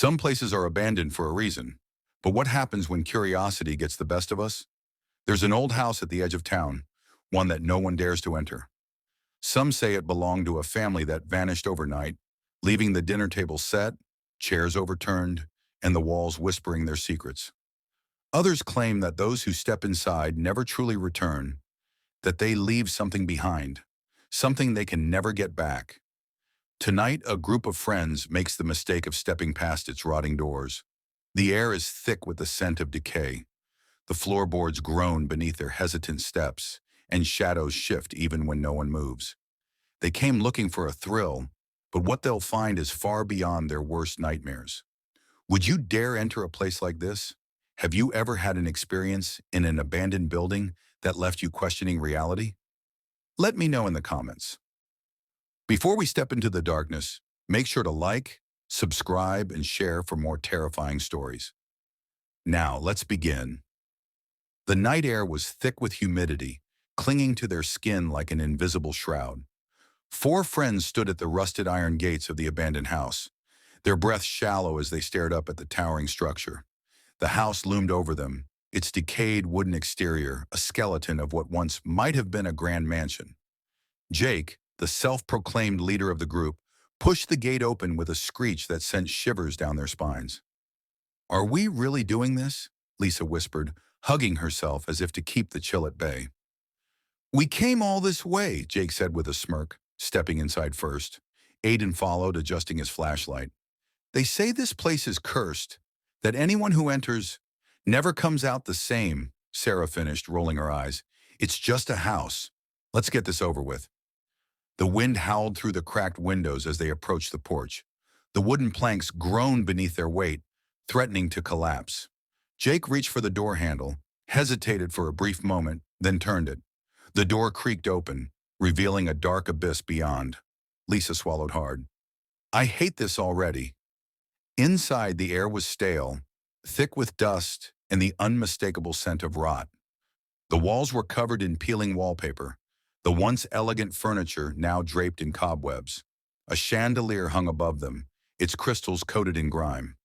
Some places are abandoned for a reason, but what happens when curiosity gets the best of us? There's an old house at the edge of town, one that no one dares to enter. Some say it belonged to a family that vanished overnight, leaving the dinner table set, chairs overturned, and the walls whispering their secrets. Others claim that those who step inside never truly return, that they leave something behind, something they can never get back. Tonight, a group of friends makes the mistake of stepping past its rotting doors. The air is thick with the scent of decay. The floorboards groan beneath their hesitant steps, and shadows shift even when no one moves. They came looking for a thrill, but what they'll find is far beyond their worst nightmares. Would you dare enter a place like this? Have you ever had an experience in an abandoned building that left you questioning reality? Let me know in the comments. Before we step into the darkness, make sure to like, subscribe, and share for more terrifying stories. Now, let's begin. The night air was thick with humidity, clinging to their skin like an invisible shroud. Four friends stood at the rusted iron gates of the abandoned house, their breath shallow as they stared up at the towering structure. The house loomed over them, its decayed wooden exterior a skeleton of what once might have been a grand mansion. Jake, the self-proclaimed leader of the group, pushed the gate open with a screech that sent shivers down their spines. "Are we really doing this?" Lisa whispered, hugging herself as if to keep the chill at bay. "We came all this way," Jake said with a smirk, stepping inside first. Aiden followed, adjusting his flashlight. "They say this place is cursed, that anyone who enters never comes out the same," Sarah finished, rolling her eyes. "It's just a house. Let's get this over with." The wind howled through the cracked windows as they approached the porch. The wooden planks groaned beneath their weight, threatening to collapse. Jake reached for the door handle, hesitated for a brief moment, then turned it. The door creaked open, revealing a dark abyss beyond. Lisa swallowed hard. "I hate this already." Inside, the air was stale, thick with dust and the unmistakable scent of rot. The walls were covered in peeling wallpaper, the once elegant furniture now draped in cobwebs. A chandelier hung above them, its crystals coated in grime.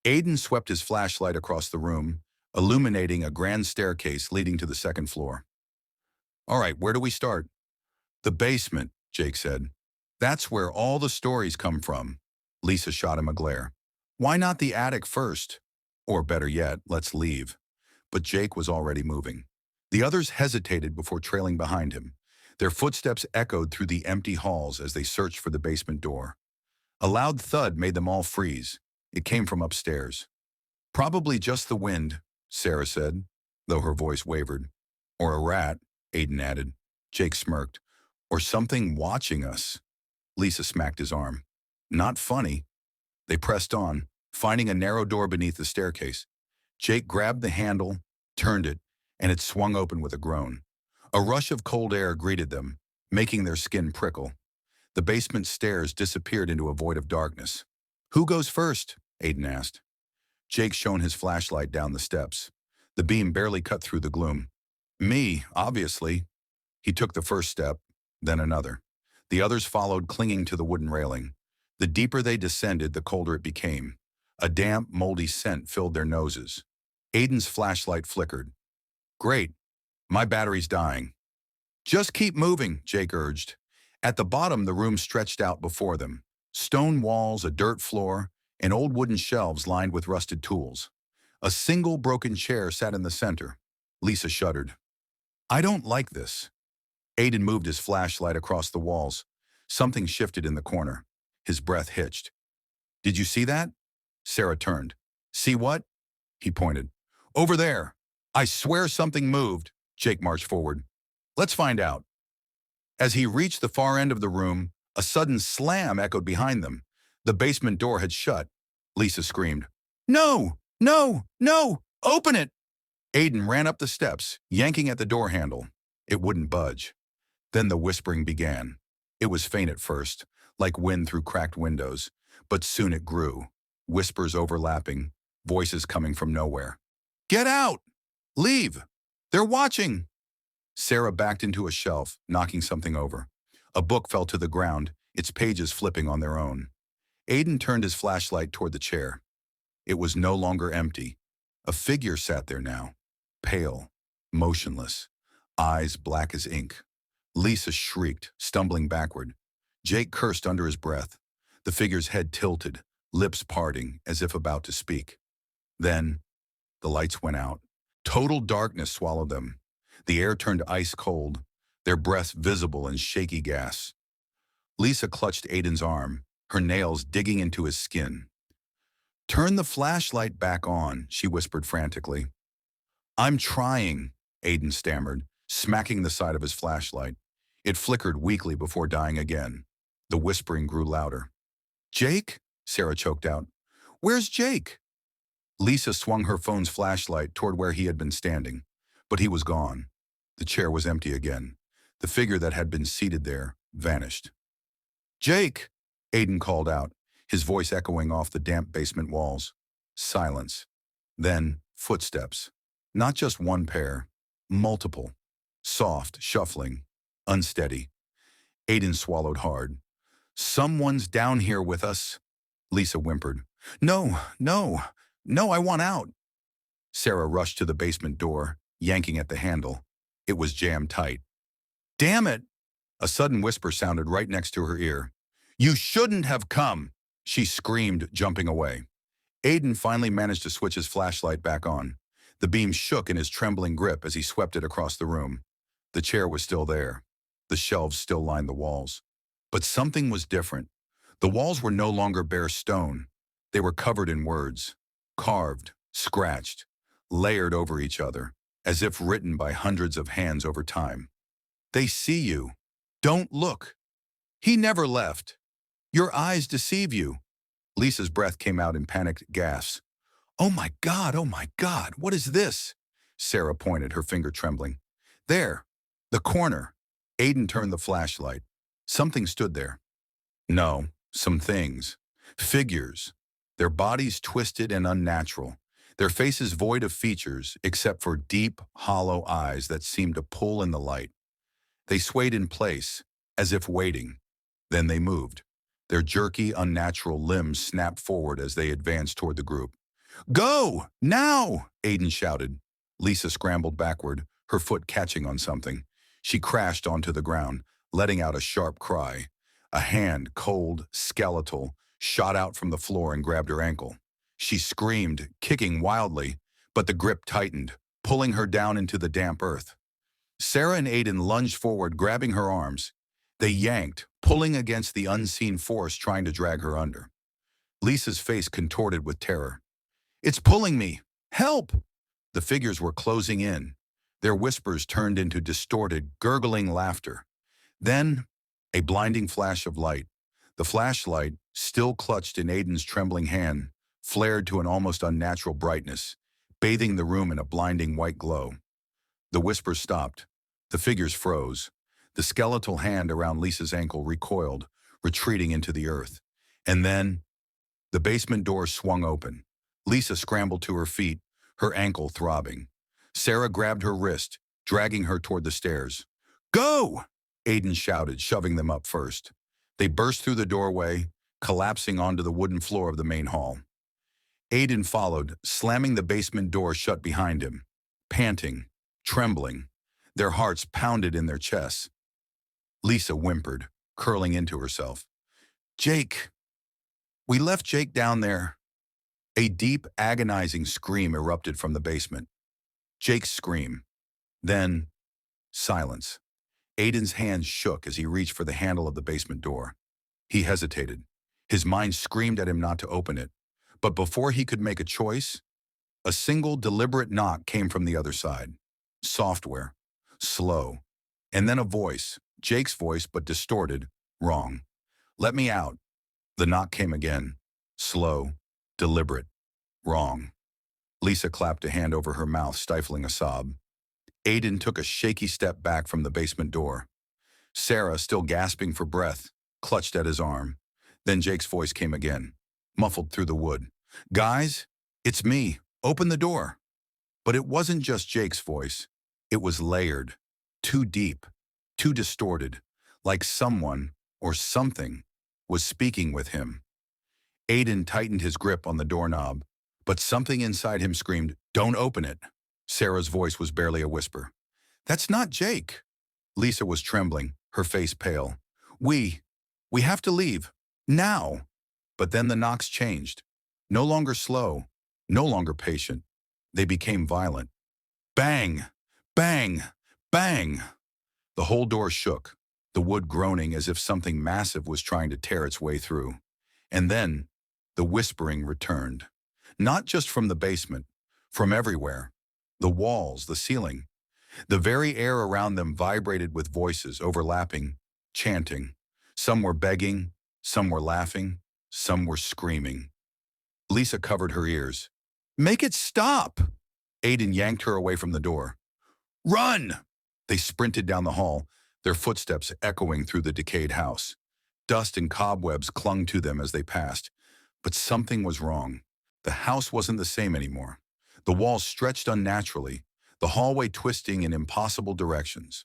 Aiden swept his flashlight across the room, illuminating a grand staircase leading to the second floor. "All right, where do we start?" "The basement," Jake said. "That's where all the stories come from." Lisa shot him a glare. "Why not the attic first? Or better yet, let's leave." But Jake was already moving. The others hesitated before trailing behind him. Their footsteps echoed through the empty halls as they searched for the basement door. A loud thud made them all freeze. It came from upstairs. "Probably just the wind," Sarah said, though her voice wavered. "Or a rat," Aiden added. Jake smirked. "Or something watching us." Lisa smacked his arm. "Not funny." They pressed on, finding a narrow door beneath the staircase. Jake grabbed the handle, turned it, and it swung open with a groan. A rush of cold air greeted them, making their skin prickle. The basement stairs disappeared into a void of darkness. "Who goes first?" Aiden asked. Jake shone his flashlight down the steps. The beam barely cut through the gloom. "Me, obviously." He took the first step, then another. The others followed, clinging to the wooden railing. The deeper they descended, the colder it became. A damp, moldy scent filled their noses. Aiden's flashlight flickered. "Great. My battery's dying." "Just keep moving," Jake urged. At the bottom, the room stretched out before them. Stone walls, a dirt floor, and old wooden shelves lined with rusted tools. A single broken chair sat in the center. Lisa shuddered. "I don't like this." Aiden moved his flashlight across the walls. Something shifted in the corner. His breath hitched. "Did you see that?" Sarah turned. "See what?" He pointed. "Over there. I swear something moved." Jake marched forward. "Let's find out." As he reached the far end of the room, a sudden slam echoed behind them. The basement door had shut. Lisa screamed, "No! No! No! Open it!" Aiden ran up the steps, yanking at the door handle. It wouldn't budge. Then the whispering began. It was faint at first, like wind through cracked windows, but soon it grew. Whispers overlapping, voices coming from nowhere. "Get out! Leave! They're watching!" Sarah backed into a shelf, knocking something over. A book fell to the ground, its pages flipping on their own. Aiden turned his flashlight toward the chair. It was no longer empty. A figure sat there now, pale, motionless, eyes black as ink. Lisa shrieked, stumbling backward. Jake cursed under his breath, the figure's head tilted, lips parting as if about to speak. Then, the lights went out. Total darkness swallowed them. The air turned ice cold, their breaths visible in shaky gas. Lisa clutched Aiden's arm, her nails digging into his skin. "Turn the flashlight back on," she whispered frantically. "I'm trying," Aiden stammered, smacking the side of his flashlight. It flickered weakly before dying again. The whispering grew louder. "Jake?" Sarah choked out. "Where's Jake?" Lisa swung her phone's flashlight toward where he had been standing, but he was gone. The chair was empty again. The figure that had been seated there vanished. "Jake!" Aiden called out, his voice echoing off the damp basement walls. Silence. Then footsteps. Not just one pair, multiple. Soft, shuffling, unsteady. Aiden swallowed hard. "Someone's down here with us," Lisa whimpered. "No, no, no, I want out." Sarah rushed to the basement door, yanking at the handle. It was jammed tight. "Damn it!" A sudden whisper sounded right next to her ear. "You shouldn't have come!" she screamed, jumping away. Aiden finally managed to switch his flashlight back on. The beam shook in his trembling grip as he swept it across the room. The chair was still there. The shelves still lined the walls. But something was different. The walls were no longer bare stone. They were covered in words, carved, scratched, layered over each other, as if written by hundreds of hands over time. "They see you. Don't look. He never left. Your eyes deceive you." Lisa's breath came out in panicked gasps. Oh my God, what is this?" Sarah pointed, her finger trembling. "There, the corner." Aiden turned the flashlight. Something stood there. No, some things. Figures. Their bodies twisted and unnatural. Their faces void of features, except for deep, hollow eyes that seemed to pull in the light. They swayed in place, as if waiting. Then they moved. Their jerky, unnatural limbs snapped forward as they advanced toward the group. "Go! Now!" Aiden shouted. Lisa scrambled backward, her foot catching on something. She crashed onto the ground, letting out a sharp cry. A hand, cold, skeletal, shot out from the floor and grabbed her ankle. She screamed, kicking wildly, but the grip tightened, pulling her down into the damp earth. Sarah and Aiden lunged forward, grabbing her arms. They yanked, pulling against the unseen force trying to drag her under. Lisa's face contorted with terror. "It's pulling me! Help!" The figures were closing in. Their whispers turned into distorted, gurgling laughter. Then, a blinding flash of light. The flashlight, still clutched in Aiden's trembling hand, flared to an almost unnatural brightness, bathing the room in a blinding white glow. The whispers stopped. The figures froze. The skeletal hand around Lisa's ankle recoiled, retreating into the earth. And then, the basement door swung open. Lisa scrambled to her feet, her ankle throbbing. Sarah grabbed her wrist, dragging her toward the stairs. "Go!" Aiden shouted, shoving them up first. They burst through the doorway, collapsing onto the wooden floor of the main hall. Aiden followed, slamming the basement door shut behind him. Panting, trembling, their hearts pounded in their chests. Lisa whimpered, curling into herself. "Jake! We left Jake down there." A deep, agonizing scream erupted from the basement. Jake's scream. Then, silence. Aiden's hands shook as he reached for the handle of the basement door. He hesitated. His mind screamed at him not to open it. But before he could make a choice, a single deliberate knock came from the other side. Software. Slow. And then a voice. Jake's voice, but distorted. Wrong. "Let me out." The knock came again. Slow. Deliberate. Wrong. Lisa clapped a hand over her mouth, stifling a sob. Aiden took a shaky step back from the basement door. Sarah, still gasping for breath, clutched at his arm. Then Jake's voice came again, muffled through the wood. "Guys, it's me. Open the door." But it wasn't just Jake's voice. It was layered, too deep, too distorted, like someone or something was speaking with him. Aiden tightened his grip on the doorknob, but something inside him screamed, "Don't open it." Sarah's voice was barely a whisper. "That's not Jake." Lisa was trembling, her face pale. We we have to leave. Now." But then the knocks changed. No longer slow, no longer patient. They became violent. Bang! Bang! Bang! The whole door shook, the wood groaning as if something massive was trying to tear its way through. And then, the whispering returned. Not just from the basement, from everywhere. The walls, the ceiling. The very air around them vibrated with voices overlapping, chanting. Some were begging, some were laughing, some were screaming. Lisa covered her ears. "Make it stop!" Aiden yanked her away from the door. "Run!" They sprinted down the hall, their footsteps echoing through the decayed house. Dust and cobwebs clung to them as they passed. But something was wrong. The house wasn't the same anymore. The walls stretched unnaturally, the hallway twisting in impossible directions.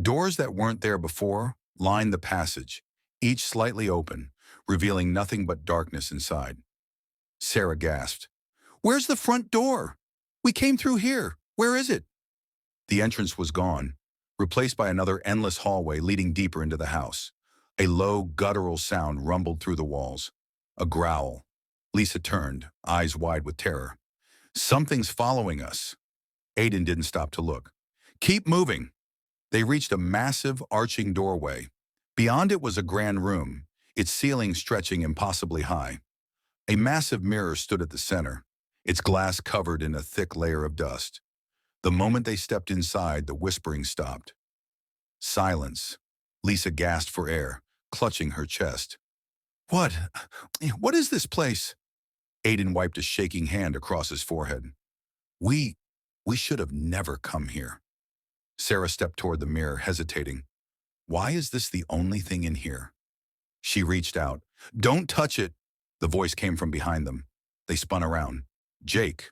Doors that weren't there before lined the passage, each slightly open, revealing nothing but darkness inside. Sarah gasped. "Where's the front door? We came through here. Where is it?" The entrance was gone, replaced by another endless hallway leading deeper into the house. A low, guttural sound rumbled through the walls. A growl. Lisa turned, eyes wide with terror. "Something's following us." Aiden didn't stop to look. "Keep moving." They reached a massive, arching doorway. Beyond it was a grand room, its ceiling stretching impossibly high. A massive mirror stood at the center, its glass covered in a thick layer of dust. The moment they stepped inside, the whispering stopped. Silence. Lisa gasped for air, clutching her chest. What? What is this place?" Aiden wiped a shaking hand across his forehead. We should have never come here." Sarah stepped toward the mirror, hesitating. "Why is this the only thing in here?" She reached out. "Don't touch it!" The voice came from behind them. They spun around. Jake.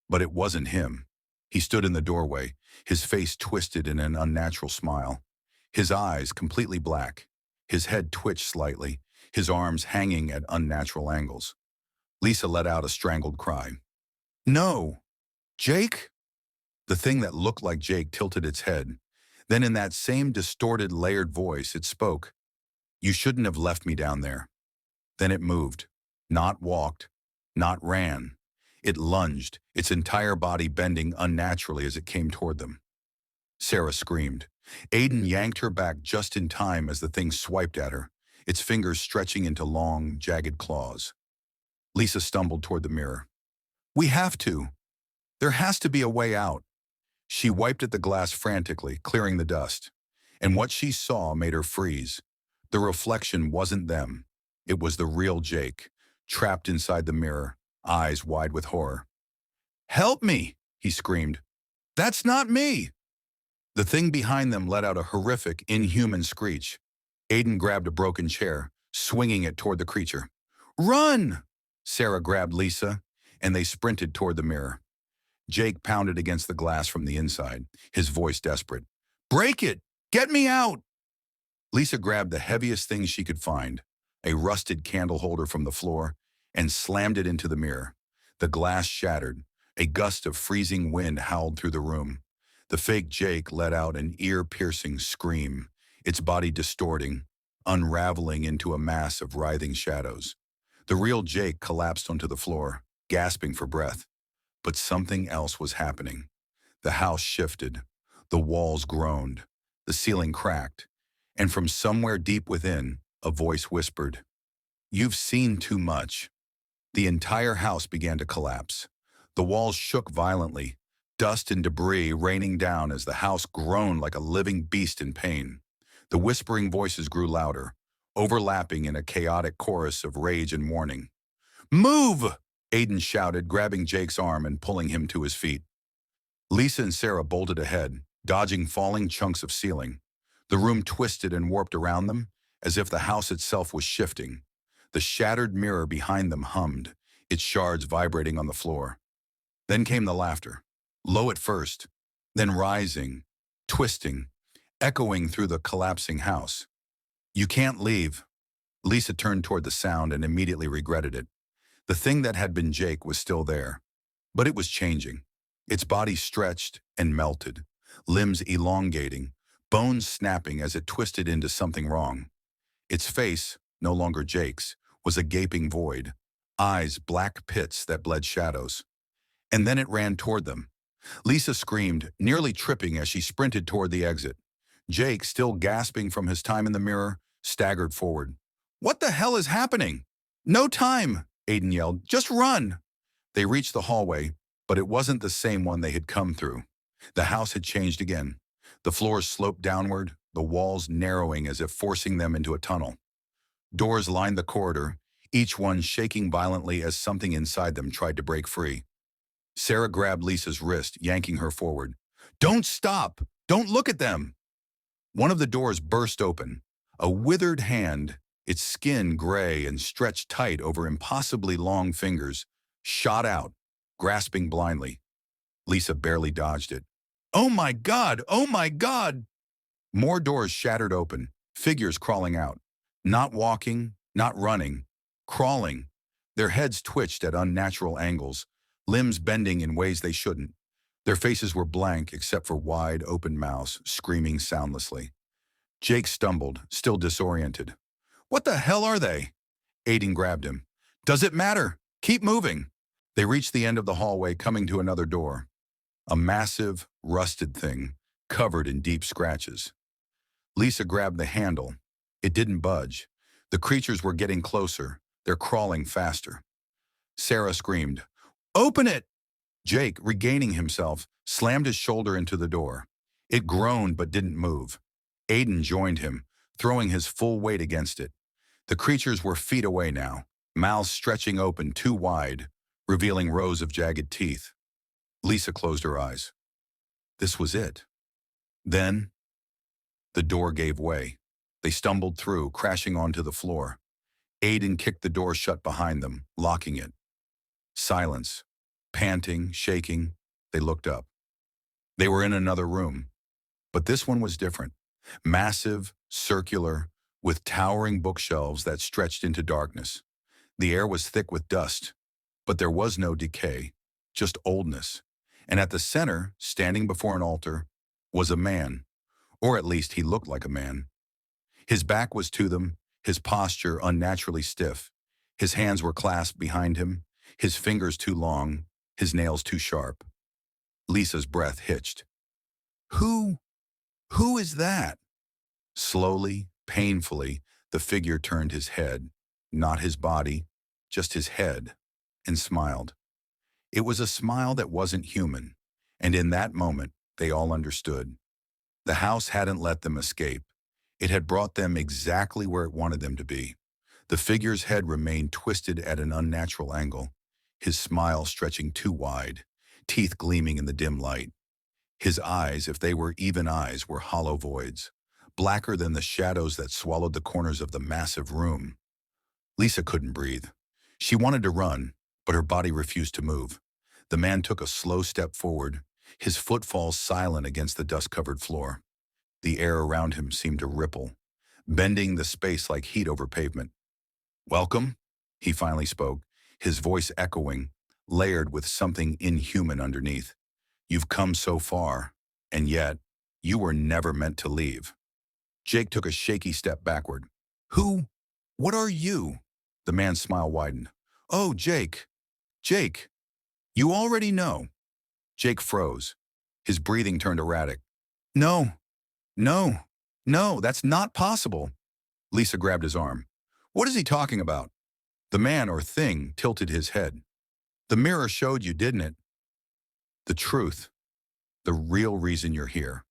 But it wasn't him. He stood in the doorway, his face twisted in an unnatural smile. His eyes completely black. His head twitched slightly, his arms hanging at unnatural angles. Lisa let out a strangled cry. "No! Jake?" The thing that looked like Jake tilted its head. Then in that same distorted, layered voice, it spoke. "You shouldn't have left me down there." Then it moved. Not walked. Not ran. It lunged, its entire body bending unnaturally as it came toward them. Sarah screamed. Aiden yanked her back just in time as the thing swiped at her, its fingers stretching into long, jagged claws. Lisa stumbled toward the mirror. "We have to. There has to be a way out." She wiped at the glass frantically, clearing the dust. And what she saw made her freeze. The reflection wasn't them. It was the real Jake, trapped inside the mirror, eyes wide with horror. "Help me!" he screamed. "That's not me!" The thing behind them let out a horrific, inhuman screech. Aiden grabbed a broken chair, swinging it toward the creature. "Run!" Sarah grabbed Lisa, and they sprinted toward the mirror. Jake pounded against the glass from the inside, his voice desperate. "Break it! Get me out!" Lisa grabbed the heaviest thing she could find, a rusted candle holder from the floor, and slammed it into the mirror. The glass shattered. A gust of freezing wind howled through the room. The fake Jake let out an ear-piercing scream, its body distorting, unraveling into a mass of writhing shadows. The real Jake collapsed onto the floor, gasping for breath. But something else was happening. The house shifted. The walls groaned. The ceiling cracked. And from somewhere deep within, a voice whispered, "You've seen too much." The entire house began to collapse. The walls shook violently, dust and debris raining down as the house groaned like a living beast in pain. The whispering voices grew louder, overlapping in a chaotic chorus of rage and warning. "Move!" Aiden shouted, grabbing Jake's arm and pulling him to his feet. Lisa and Sarah bolted ahead, dodging falling chunks of ceiling. The room twisted and warped around them, as if the house itself was shifting. The shattered mirror behind them hummed, its shards vibrating on the floor. Then came the laughter, low at first, then rising, twisting, echoing through the collapsing house. "You can't leave." Lisa turned toward the sound and immediately regretted it. The thing that had been Jake was still there, but it was changing. Its body stretched and melted, limbs elongating, bones snapping as it twisted into something wrong. Its face, no longer Jake's, was a gaping void, eyes black pits that bled shadows. And then it ran toward them. Lisa screamed, nearly tripping as she sprinted toward the exit. Jake, still gasping from his time in the mirror, staggered forward. "What the hell is happening?" "No time," Aiden yelled. "Just run." They reached the hallway, but it wasn't the same one they had come through. The house had changed again. The floors sloped downward, the walls narrowing as if forcing them into a tunnel. Doors lined the corridor, each one shaking violently as something inside them tried to break free. Sarah grabbed Lisa's wrist, yanking her forward. "Don't stop! Don't look at them!" One of the doors burst open. A withered hand, its skin gray and stretched tight over impossibly long fingers, shot out, grasping blindly. Lisa barely dodged it. "Oh my God! Oh my God!" More doors shattered open, figures crawling out. Not walking, not running, crawling. Their heads twitched at unnatural angles, limbs bending in ways they shouldn't. Their faces were blank except for wide, open mouths, screaming soundlessly. Jake stumbled, still disoriented. "What the hell are they?" Aiden grabbed him. "Does it matter? Keep moving." They reached the end of the hallway, coming to another door. A massive, rusted thing, covered in deep scratches. Lisa grabbed the handle. It didn't budge. The creatures were getting closer. They're crawling faster. Sarah screamed, "Open it!" Jake, regaining himself, slammed his shoulder into the door. It groaned but didn't move. Aiden joined him, throwing his full weight against it. The creatures were feet away now, mouths stretching open too wide, revealing rows of jagged teeth. Lisa closed her eyes. This was it. Then, the door gave way. They stumbled through, crashing onto the floor. Aiden kicked the door shut behind them, locking it. Silence. Panting, shaking, they looked up. They were in another room, but this one was different. Massive, circular, with towering bookshelves that stretched into darkness. The air was thick with dust, but there was no decay, just oldness. And at the center, standing before an altar, was a man, or at least he looked like a man. His back was to them, his posture unnaturally stiff. His hands were clasped behind him, his fingers too long, his nails too sharp. Lisa's breath hitched. Who is that?" Slowly, painfully, the figure turned his head, not his body, just his head, and smiled. It was a smile that wasn't human, and in that moment, they all understood. The house hadn't let them escape. It had brought them exactly where it wanted them to be. The figure's head remained twisted at an unnatural angle, his smile stretching too wide, teeth gleaming in the dim light. His eyes, if they were even eyes, were hollow voids, blacker than the shadows that swallowed the corners of the massive room. Lisa couldn't breathe. She wanted to run, but her body refused to move. The man took a slow step forward, his footfalls silent against the dust-covered floor. The air around him seemed to ripple, bending the space like heat over pavement. "Welcome," he finally spoke, his voice echoing, layered with something inhuman underneath. "You've come so far, and yet, you were never meant to leave." Jake took a shaky step backward. What are you?" The man's smile widened. "Oh, Jake. Jake. You already know." Jake froze. His breathing turned erratic. "No, no, no, that's not possible." Lisa grabbed his arm. "What is he talking about?" The man or thing tilted his head. "The mirror showed you, didn't it? The truth. The real reason you're here."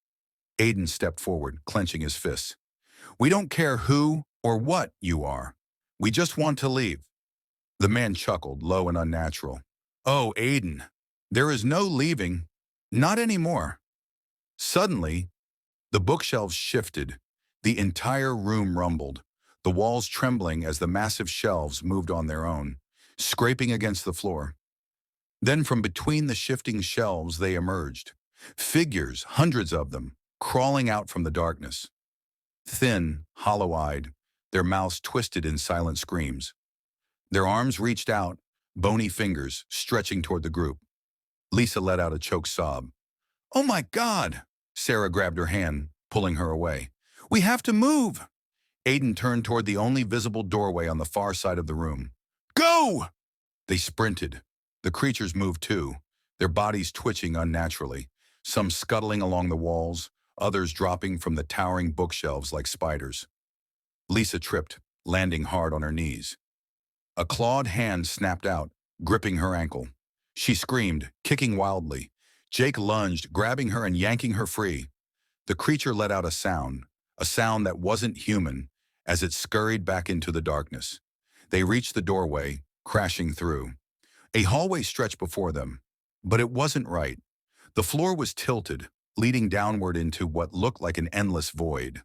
Aiden stepped forward, clenching his fists. "We don't care who or what you are. We just want to leave." The man chuckled, low and unnatural. "Oh, Aiden, there is no leaving. Not anymore." Suddenly, the bookshelves shifted. The entire room rumbled, the walls trembling as the massive shelves moved on their own, scraping against the floor. Then from between the shifting shelves they emerged, figures, hundreds of them, crawling out from the darkness. Thin, hollow-eyed, their mouths twisted in silent screams. Their arms reached out, bony fingers stretching toward the group. Lisa let out a choked sob. "Oh my God!" Sarah grabbed her hand, pulling her away. "We have to move!" Aiden turned toward the only visible doorway on the far side of the room. "Go!" They sprinted. The creatures moved too, their bodies twitching unnaturally, some scuttling along the walls, others dropping from the towering bookshelves like spiders. Lisa tripped, landing hard on her knees. A clawed hand snapped out, gripping her ankle. She screamed, kicking wildly. Jake lunged, grabbing her and yanking her free. The creature let out a sound that wasn't human, as it scurried back into the darkness. They reached the doorway, crashing through. A hallway stretched before them, but it wasn't right. The floor was tilted, leading downward into what looked like an endless void.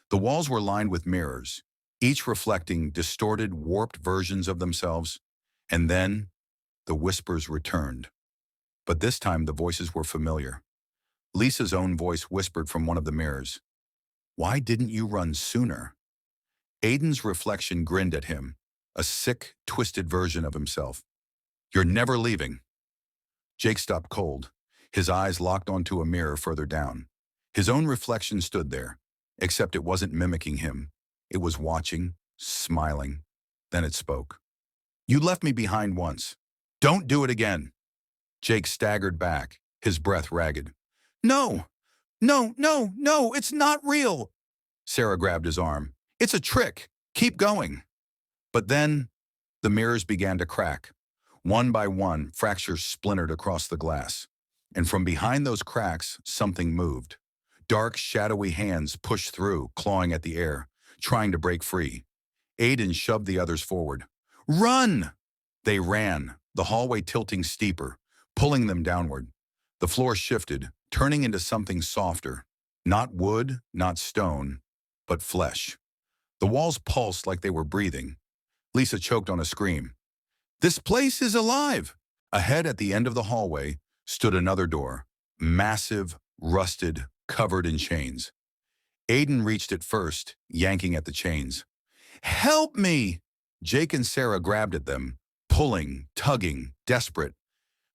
The walls were lined with mirrors, each reflecting distorted, warped versions of themselves. And then, the whispers returned. But this time the voices were familiar. Lisa's own voice whispered from one of the mirrors. "Why didn't you run sooner?" Aiden's reflection grinned at him, a sick, twisted version of himself. "You're never leaving." Jake stopped cold, his eyes locked onto a mirror further down. His own reflection stood there, except it wasn't mimicking him. It was watching, smiling. Then it spoke. "You left me behind once. Don't do it again." Jake staggered back, his breath ragged. "No, no, no, no, it's not real." Sarah grabbed his arm. "It's a trick. Keep going." But then, the mirrors began to crack. One by one, fractures splintered across the glass. And from behind those cracks, something moved. Dark, shadowy hands pushed through, clawing at the air, trying to break free. Aiden shoved the others forward. "Run!" They ran, the hallway tilting steeper, pulling them downward. The floor shifted, turning into something softer. Not wood, not stone, but flesh. The walls pulsed like they were breathing. Lisa choked on a scream. "This place is alive!" Ahead at the end of the hallway stood another door, massive, rusted, covered in chains. Aiden reached it first, yanking at the chains. "Help me!" Jake and Sarah grabbed at them, pulling, tugging, desperate.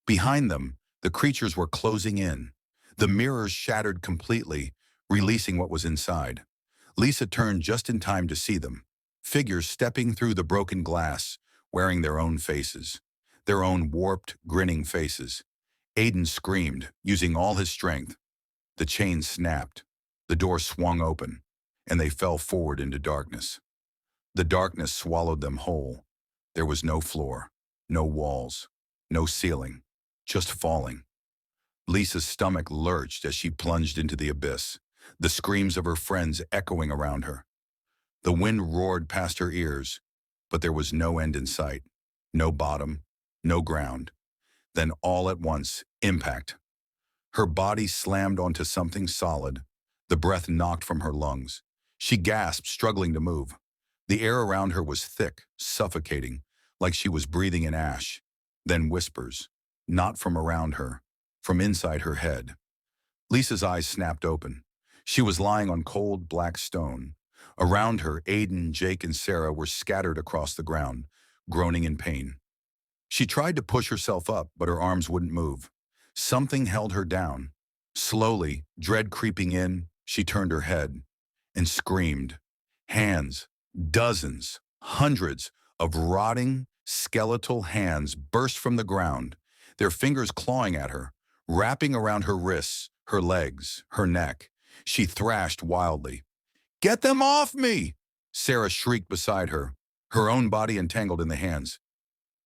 Behind them, the creatures were closing in. The mirrors shattered completely, releasing what was inside. Lisa turned just in time to see them. Figures stepping through the broken glass, wearing their own faces. Their own warped, grinning faces. Aiden screamed, using all his strength. The chains snapped. The door swung open, and they fell forward into darkness. The darkness swallowed them whole. There was no floor, no walls, no ceiling, just falling. Lisa's stomach lurched as she plunged into the abyss, the screams of her friends echoing around her. The wind roared past her ears, but there was no end in sight, no bottom, no ground. Then all at once, impact. Her body slammed onto something solid. The breath knocked from her lungs. She gasped, struggling to move. The air around her was thick, suffocating, like she was breathing in ash. Then whispers, not from around her, from inside her head. Lisa's eyes snapped open. She was lying on cold, black stone. Around her, Aiden, Jake, and Sarah were scattered across the ground, groaning in pain. She tried to push herself up, but her arms wouldn't move. Something held her down. Slowly, dread creeping in, she turned her head and screamed. Hands, dozens, hundreds of rotting, skeletal hands burst from the ground, their fingers clawing at her, wrapping around her wrists, her legs, her neck. She thrashed wildly. "Get them off me!" Sarah shrieked beside her, her own body entangled in the hands.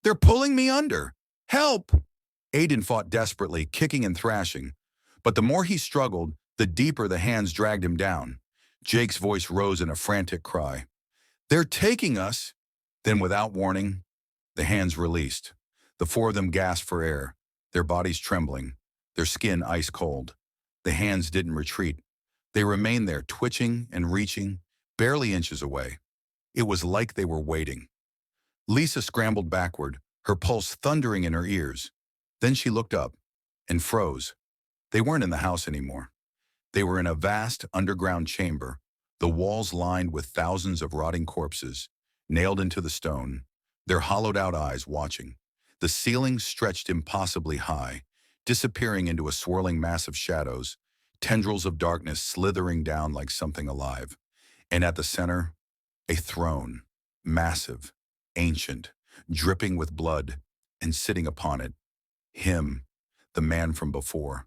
"They're pulling me under! Help!" Aiden fought desperately, kicking and thrashing. But the more he struggled, the deeper the hands dragged him down. Jake's voice rose in a frantic cry. "They're taking us!" Then, without warning, the hands released. The four of them gasped for air, their bodies trembling, their skin ice cold. The hands didn't retreat. They remained there, twitching and reaching, barely inches away. It was like they were waiting. Lisa scrambled backward, her pulse thundering in her ears. Then she looked up and froze. They weren't in the house anymore. They were in a vast underground chamber, The walls lined with thousands of rotting corpses, nailed into the stone, their hollowed-out eyes watching. The ceiling stretched impossibly high, disappearing into a swirling mass of shadows, tendrils of darkness slithering down like something alive. And at the center, a throne, massive, ancient, dripping with blood, and sitting upon it, him, the man from before.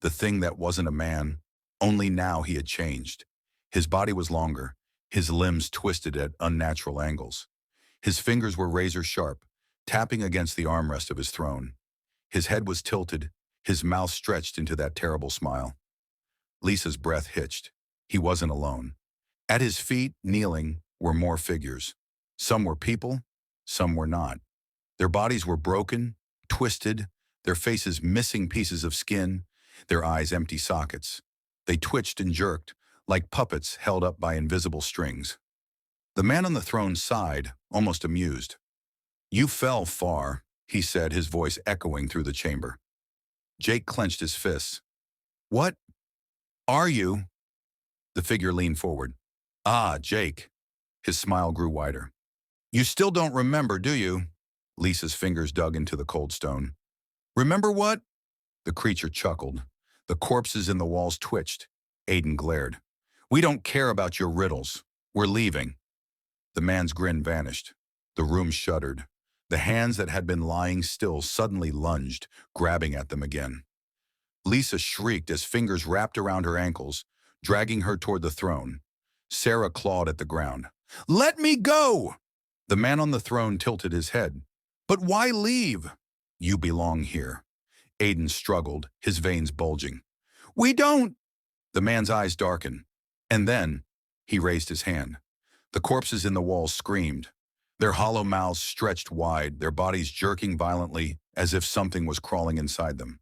The thing that wasn't a man, only now he had changed. His body was longer, his limbs twisted at unnatural angles. His fingers were razor sharp, tapping against the armrest of his throne. His head was tilted, his mouth stretched into that terrible smile. Lisa's breath hitched. He wasn't alone. At his feet, kneeling, were more figures. Some were people, some were not. Their bodies were broken, twisted, their faces missing pieces of skin, their eyes empty sockets. They twitched and jerked, like puppets held up by invisible strings. The man on the throne sighed, almost amused. "You fell far," he said, his voice echoing through the chamber. Jake clenched his fists. "What are you?" The figure leaned forward. "Ah, Jake." His smile grew wider. "You still don't remember, do you?" Lisa's fingers dug into the cold stone. "Remember what?" The creature chuckled. The corpses in the walls twitched. Aiden glared. "We don't care about your riddles. We're leaving." The man's grin vanished. The room shuddered. The hands that had been lying still suddenly lunged, grabbing at them again. Lisa shrieked as fingers wrapped around her ankles, dragging her toward the throne. Sarah clawed at the ground. "Let me go!" The man on the throne tilted his head. "But why leave?" "You belong here." Aiden struggled, his veins bulging. "We don't!" The man's eyes darkened. And then, he raised his hand. The corpses in the walls screamed. Their hollow mouths stretched wide, their bodies jerking violently as if something was crawling inside them.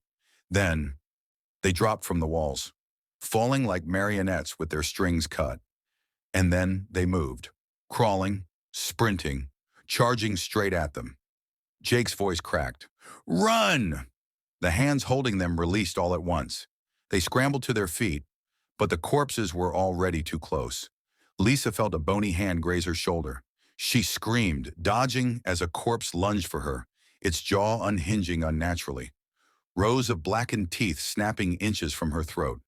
Then, they dropped from the walls, falling like marionettes with their strings cut. And then they moved, crawling, sprinting, charging straight at them. Jake's voice cracked. "Run!" The hands holding them released all at once. They scrambled to their feet, but the corpses were already too close. Lisa felt a bony hand graze her shoulder. She screamed, dodging as a corpse lunged for her, its jaw unhinging unnaturally. Rows of blackened teeth snapping inches from her throat.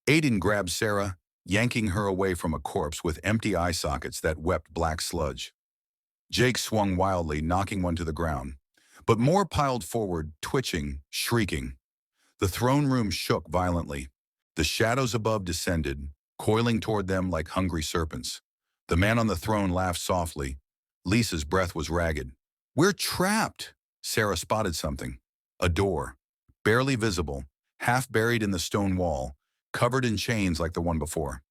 Aiden grabbed Sarah, yanking her away from a corpse with empty eye sockets that wept black sludge. Jake swung wildly, knocking one to the ground. But more piled forward, twitching, shrieking. The throne room shook violently. The shadows above descended, coiling toward them like hungry serpents. The man on the throne laughed softly. Lisa's breath was ragged. "We're trapped!" Sarah spotted something. A door, barely visible, half buried in the stone wall, covered in chains like the one before.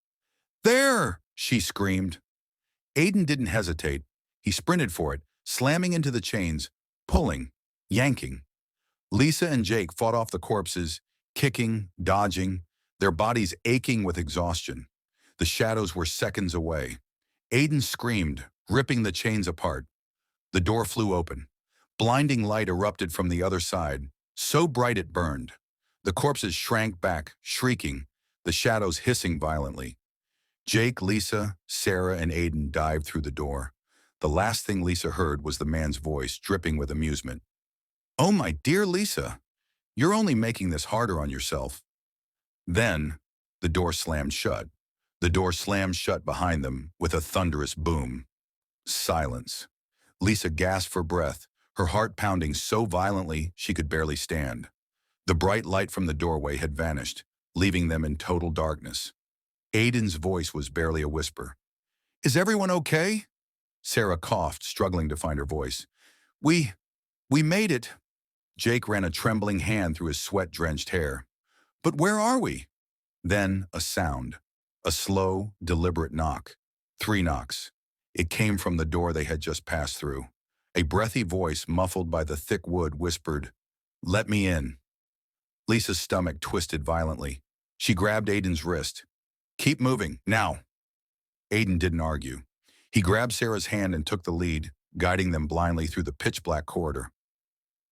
"There!" she screamed. Aiden didn't hesitate. He sprinted for it, slamming into the chains, pulling, yanking. Lisa and Jake fought off the corpses, kicking, dodging, their bodies aching with exhaustion. The shadows were seconds away. Aiden screamed, ripping the chains apart. The door flew open. Blinding light erupted from the other side, so bright it burned. The corpses shrank back, shrieking, the shadows hissing violently. Jake, Lisa, Sarah, and Aiden dived through the door. The last thing Lisa heard was the man's voice, dripping with amusement. "Oh, my dear Lisa, you're only making this harder on yourself." Then, the door slammed shut. The door slammed shut behind them with a thunderous boom. Silence. Lisa gasped for breath, her heart pounding so violently she could barely stand. The bright light from the doorway had vanished, leaving them in total darkness. Aiden's voice was barely a whisper. "Is everyone okay?" Sarah coughed, struggling to find her voice. We made it." Jake ran a trembling hand through his sweat-drenched hair. "But where are we?" Then a sound. A slow, deliberate knock. 3 knocks. It came from the door they had just passed through. A breathy voice, muffled by the thick wood, whispered, "Let me in." Lisa's stomach twisted violently. She grabbed Aiden's wrist. "Keep moving, now." Aiden didn't argue. He grabbed Sarah's hand and took the lead, guiding them blindly through the pitch-black corridor.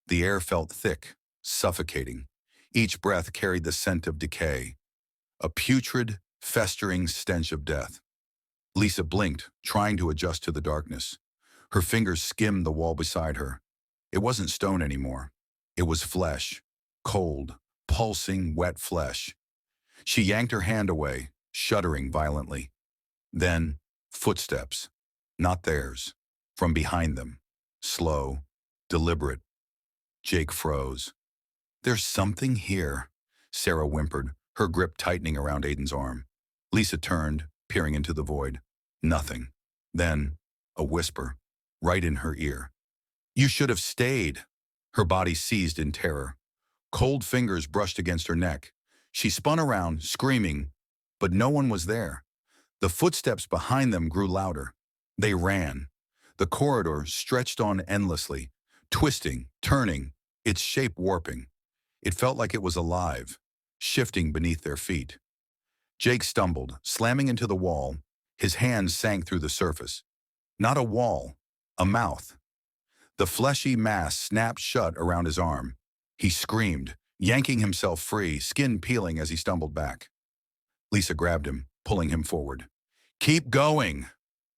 The air felt thick, suffocating. Each breath carried the scent of decay. A putrid, festering stench of death. Lisa blinked, trying to adjust to the darkness. Her fingers skimmed the wall beside her. It wasn't stone anymore. It was flesh. Cold, pulsing, wet flesh. She yanked her hand away, shuddering violently. Then, footsteps. Not theirs. From behind them. Slow, deliberate. Jake froze. "There's something here," Sarah whimpered, her grip tightening around Aiden's arm. Lisa turned, peering into the void. Nothing. Then, a whisper, right in her ear. "You should have stayed." Her body seized in terror. Cold fingers brushed against her neck. She spun around, screaming, but no one was there. The footsteps behind them grew louder. They ran. The corridor stretched on endlessly, twisting, turning, its shape warping. It felt like it was alive, shifting beneath their feet. Jake stumbled, slamming into the wall. His hands sank through the surface. Not a wall, a mouth. The fleshy mass snapped shut around his arm. He screamed, yanking himself free, skin peeling as he stumbled back. Lisa grabbed him, pulling him forward. "Keep going!"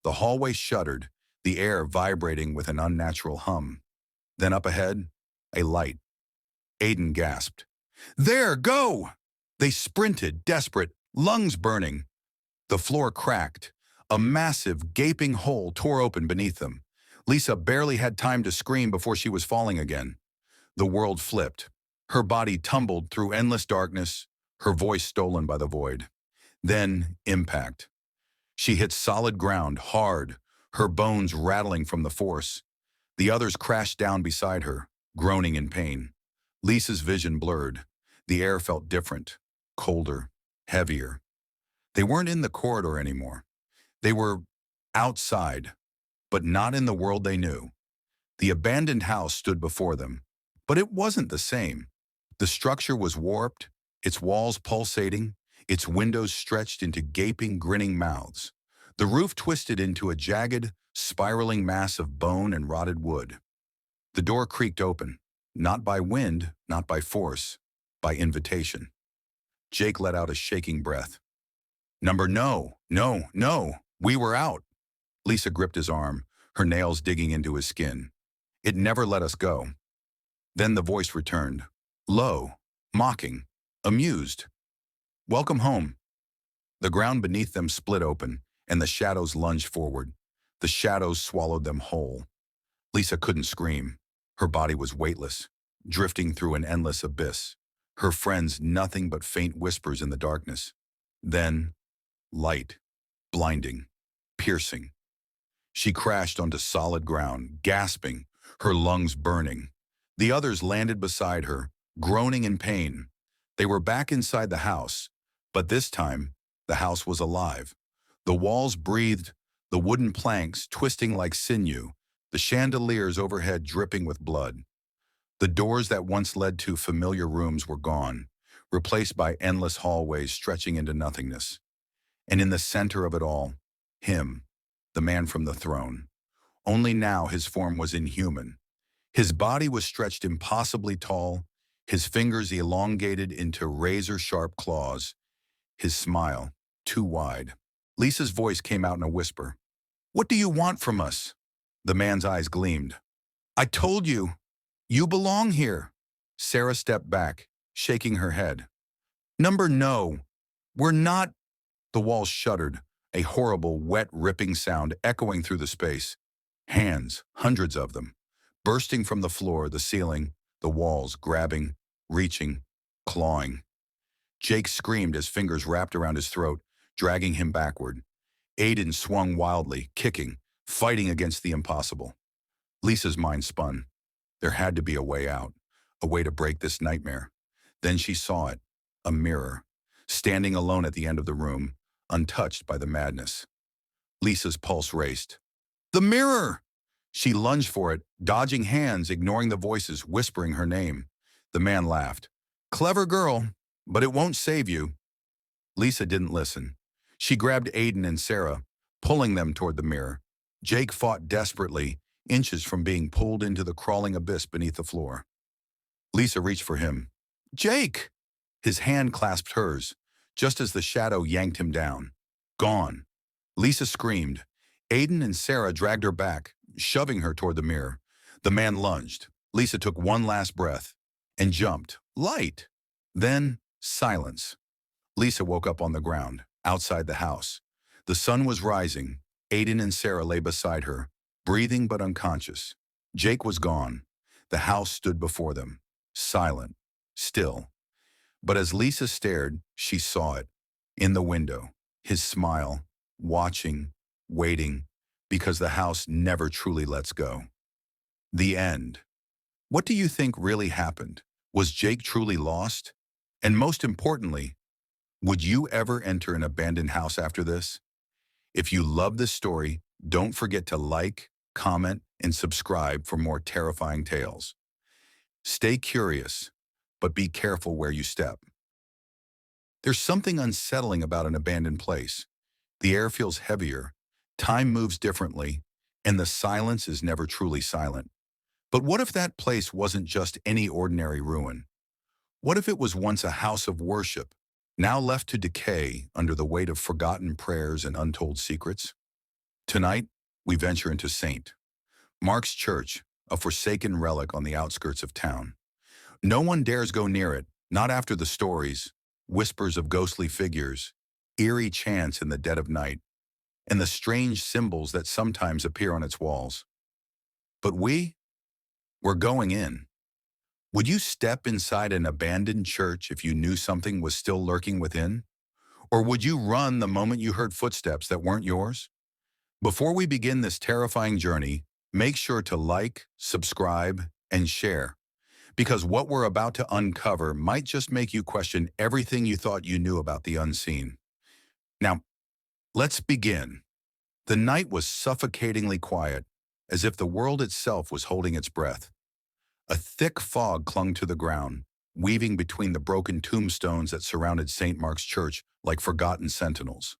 The hallway shuddered, the air vibrating with an unnatural hum. Then up ahead, a light. Aiden gasped. "There, go!" They sprinted, desperate, lungs burning. The floor cracked. A massive, gaping hole tore open beneath them. Lisa barely had time to scream before she was falling again. The world flipped. Her body tumbled through endless darkness, her voice stolen by the void. Then, impact. She hit solid ground, hard, her bones rattling from the force. The others crashed down beside her, groaning in pain. Lisa's vision blurred. The air felt different, colder, heavier. They weren't in the corridor anymore. They were outside, but not in the world they knew. The abandoned house stood before them, but it wasn't the same. The structure was warped, its walls pulsating, its windows stretched into gaping, grinning mouths. The roof twisted into a jagged, spiraling mass of bone and rotted wood. The door creaked open, not by wind, not by force, by invitation. Jake let out a shaking breath. No, we were out." Lisa gripped his arm, her nails digging into his skin. "It never let us go." Then the voice returned, low, mocking, amused. "Welcome home." The ground beneath them split open, and the shadows lunged forward. The shadows swallowed them whole. Lisa couldn't scream. Her body was weightless, drifting through an endless abyss. Her friends nothing but faint whispers in the darkness. Then, light, blinding, piercing. She crashed onto solid ground, gasping, her lungs burning. The others landed beside her, groaning in pain. They were back inside the house, but this time, the house was alive. The walls breathed, the wooden planks twisting like sinew, the chandeliers overhead dripping with blood. The doors that once led to familiar rooms were gone, replaced by endless hallways stretching into nothingness. And in the center of it all, him, the man from the throne. Only now his form was inhuman. His body was stretched impossibly tall, his fingers elongated into razor-sharp claws, his smile too wide. Lisa's voice came out in a whisper. "What do you want from us?" The man's eyes gleamed. "I told you, you belong here." Sarah stepped back, shaking her head. No, we're not." The walls shuddered, a horrible, wet, ripping sound echoing through the space. Hands, hundreds of them, bursting from the floor, the ceiling, the walls, grabbing, reaching, clawing. Jake screamed as fingers wrapped around his throat, dragging him backward. Aiden swung wildly, kicking, fighting against the impossible. Lisa's mind spun. There had to be a way out, a way to break this nightmare. Then she saw it, a mirror, standing alone at the end of the room, untouched by the madness. Lisa's pulse raced. "The mirror!" She lunged for it, dodging hands, ignoring the voices, whispering her name. The man laughed. "Clever girl, but it won't save you." Lisa didn't listen. She grabbed Aiden and Sarah, pulling them toward the mirror. Jake fought desperately, inches from being pulled into the crawling abyss beneath the floor. Lisa reached for him. "Jake!" His hand clasped hers. just as the shadow yanked him down. Gone. Lisa screamed. Aiden and Sarah dragged her back, shoving her toward the mirror. The man lunged. Lisa took one last breath and jumped. Light! Then, silence. Lisa woke up on the ground, outside the house. The sun was rising. Aiden and Sarah lay beside her, breathing but unconscious. Jake was gone. The house stood before them, silent, still. But as Lisa stared, she saw it. In the window, his smile, watching, waiting, because the house never truly lets go. The end. What do you think really happened? Was Jake truly lost? And most importantly, would you ever enter an abandoned house after this? If you love this story, don't forget to like, comment, and subscribe for more terrifying tales. Stay curious, but be careful where you step. There's something unsettling about an abandoned place. The air feels heavier, time moves differently, and the silence is never truly silent. But what if that place wasn't just any ordinary ruin? What if it was once a house of worship, now left to decay under the weight of forgotten prayers and untold secrets? Tonight, we venture into St. Mark's Church, a forsaken relic on the outskirts of town. No one dares go near it, not after the stories, whispers of ghostly figures, eerie chants in the dead of night, and the strange symbols that sometimes appear on its walls. But we're going in. Would you step inside an abandoned church if you knew something was still lurking within? Or would you run the moment you heard footsteps that weren't yours? Before we begin this terrifying journey, make sure to like, subscribe, and share, because what we're about to uncover might just make you question everything you thought you knew about the unseen. Now, let's begin. The night was suffocatingly quiet, as if the world itself was holding its breath. A thick fog clung to the ground, weaving between the broken tombstones that surrounded St. Mark's Church like forgotten sentinels.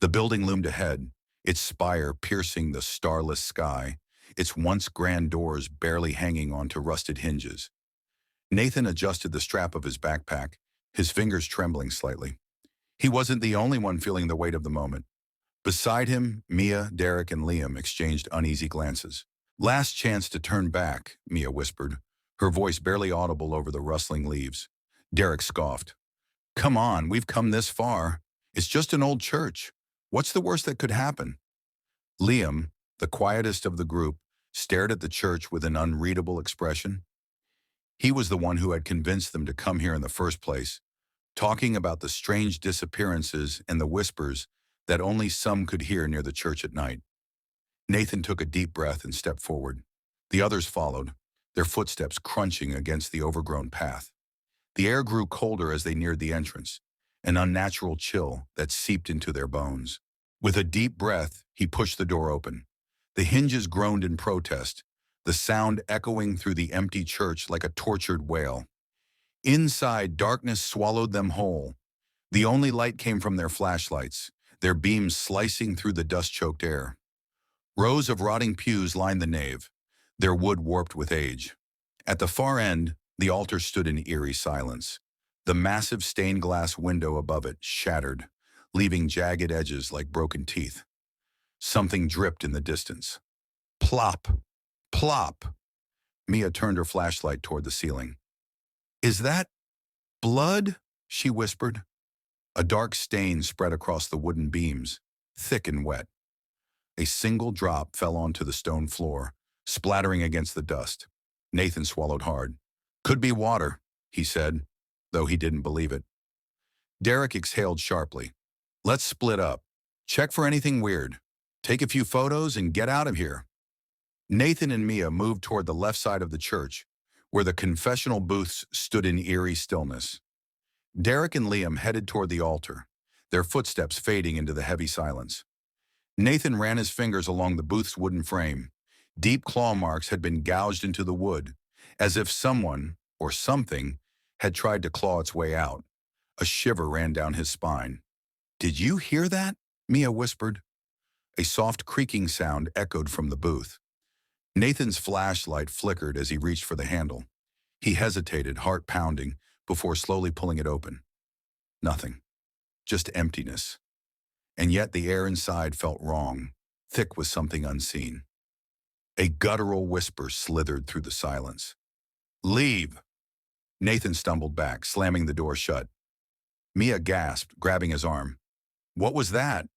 The building loomed ahead, its spire piercing the starless sky, its once grand doors barely hanging onto rusted hinges. Nathan adjusted the strap of his backpack, his fingers trembling slightly. He wasn't the only one feeling the weight of the moment. Beside him, Mia, Derek, and Liam exchanged uneasy glances. Last chance to turn back, Mia whispered, her voice barely audible over the rustling leaves. Derek scoffed. Come on, we've come this far. It's just an old church. What's the worst that could happen? Liam, the quietest of the group, stared at the church with an unreadable expression. He was the one who had convinced them to come here in the first place, talking about the strange disappearances and the whispers that only some could hear near the church at night. Nathan took a deep breath and stepped forward. The others followed, their footsteps crunching against the overgrown path. The air grew colder as they neared the entrance, an unnatural chill that seeped into their bones. With a deep breath, he pushed the door open. The hinges groaned in protest, the sound echoing through the empty church like a tortured wail. Inside, darkness swallowed them whole. The only light came from their flashlights, their beams slicing through the dust-choked air. Rows of rotting pews lined the nave, their wood warped with age. At the far end, the altar stood in eerie silence. The massive stained glass window above it shattered, leaving jagged edges like broken teeth. Something dripped in the distance. Plop! Plop! Mia turned her flashlight toward the ceiling. Is that blood? She whispered. A dark stain spread across the wooden beams, thick and wet. A single drop fell onto the stone floor, splattering against the dust. Nathan swallowed hard. Could be water, he said, though he didn't believe it. Derek exhaled sharply. Let's split up. Check for anything weird. Take a few photos and get out of here. Nathan and Mia moved toward the left side of the church, where the confessional booths stood in eerie stillness. Derek and Liam headed toward the altar, their footsteps fading into the heavy silence. Nathan ran his fingers along the booth's wooden frame. Deep claw marks had been gouged into the wood, as if someone, or something, had tried to claw its way out. A shiver ran down his spine. Did you hear that? Mia whispered. A soft creaking sound echoed from the booth. Nathan's flashlight flickered as he reached for the handle. He hesitated, heart pounding, before slowly pulling it open. Nothing. just emptiness. And yet the air inside felt wrong, thick with something unseen. A guttural whisper slithered through the silence. "Leave!" Nathan stumbled back, slamming the door shut. Mia gasped, grabbing his arm. "What was that?"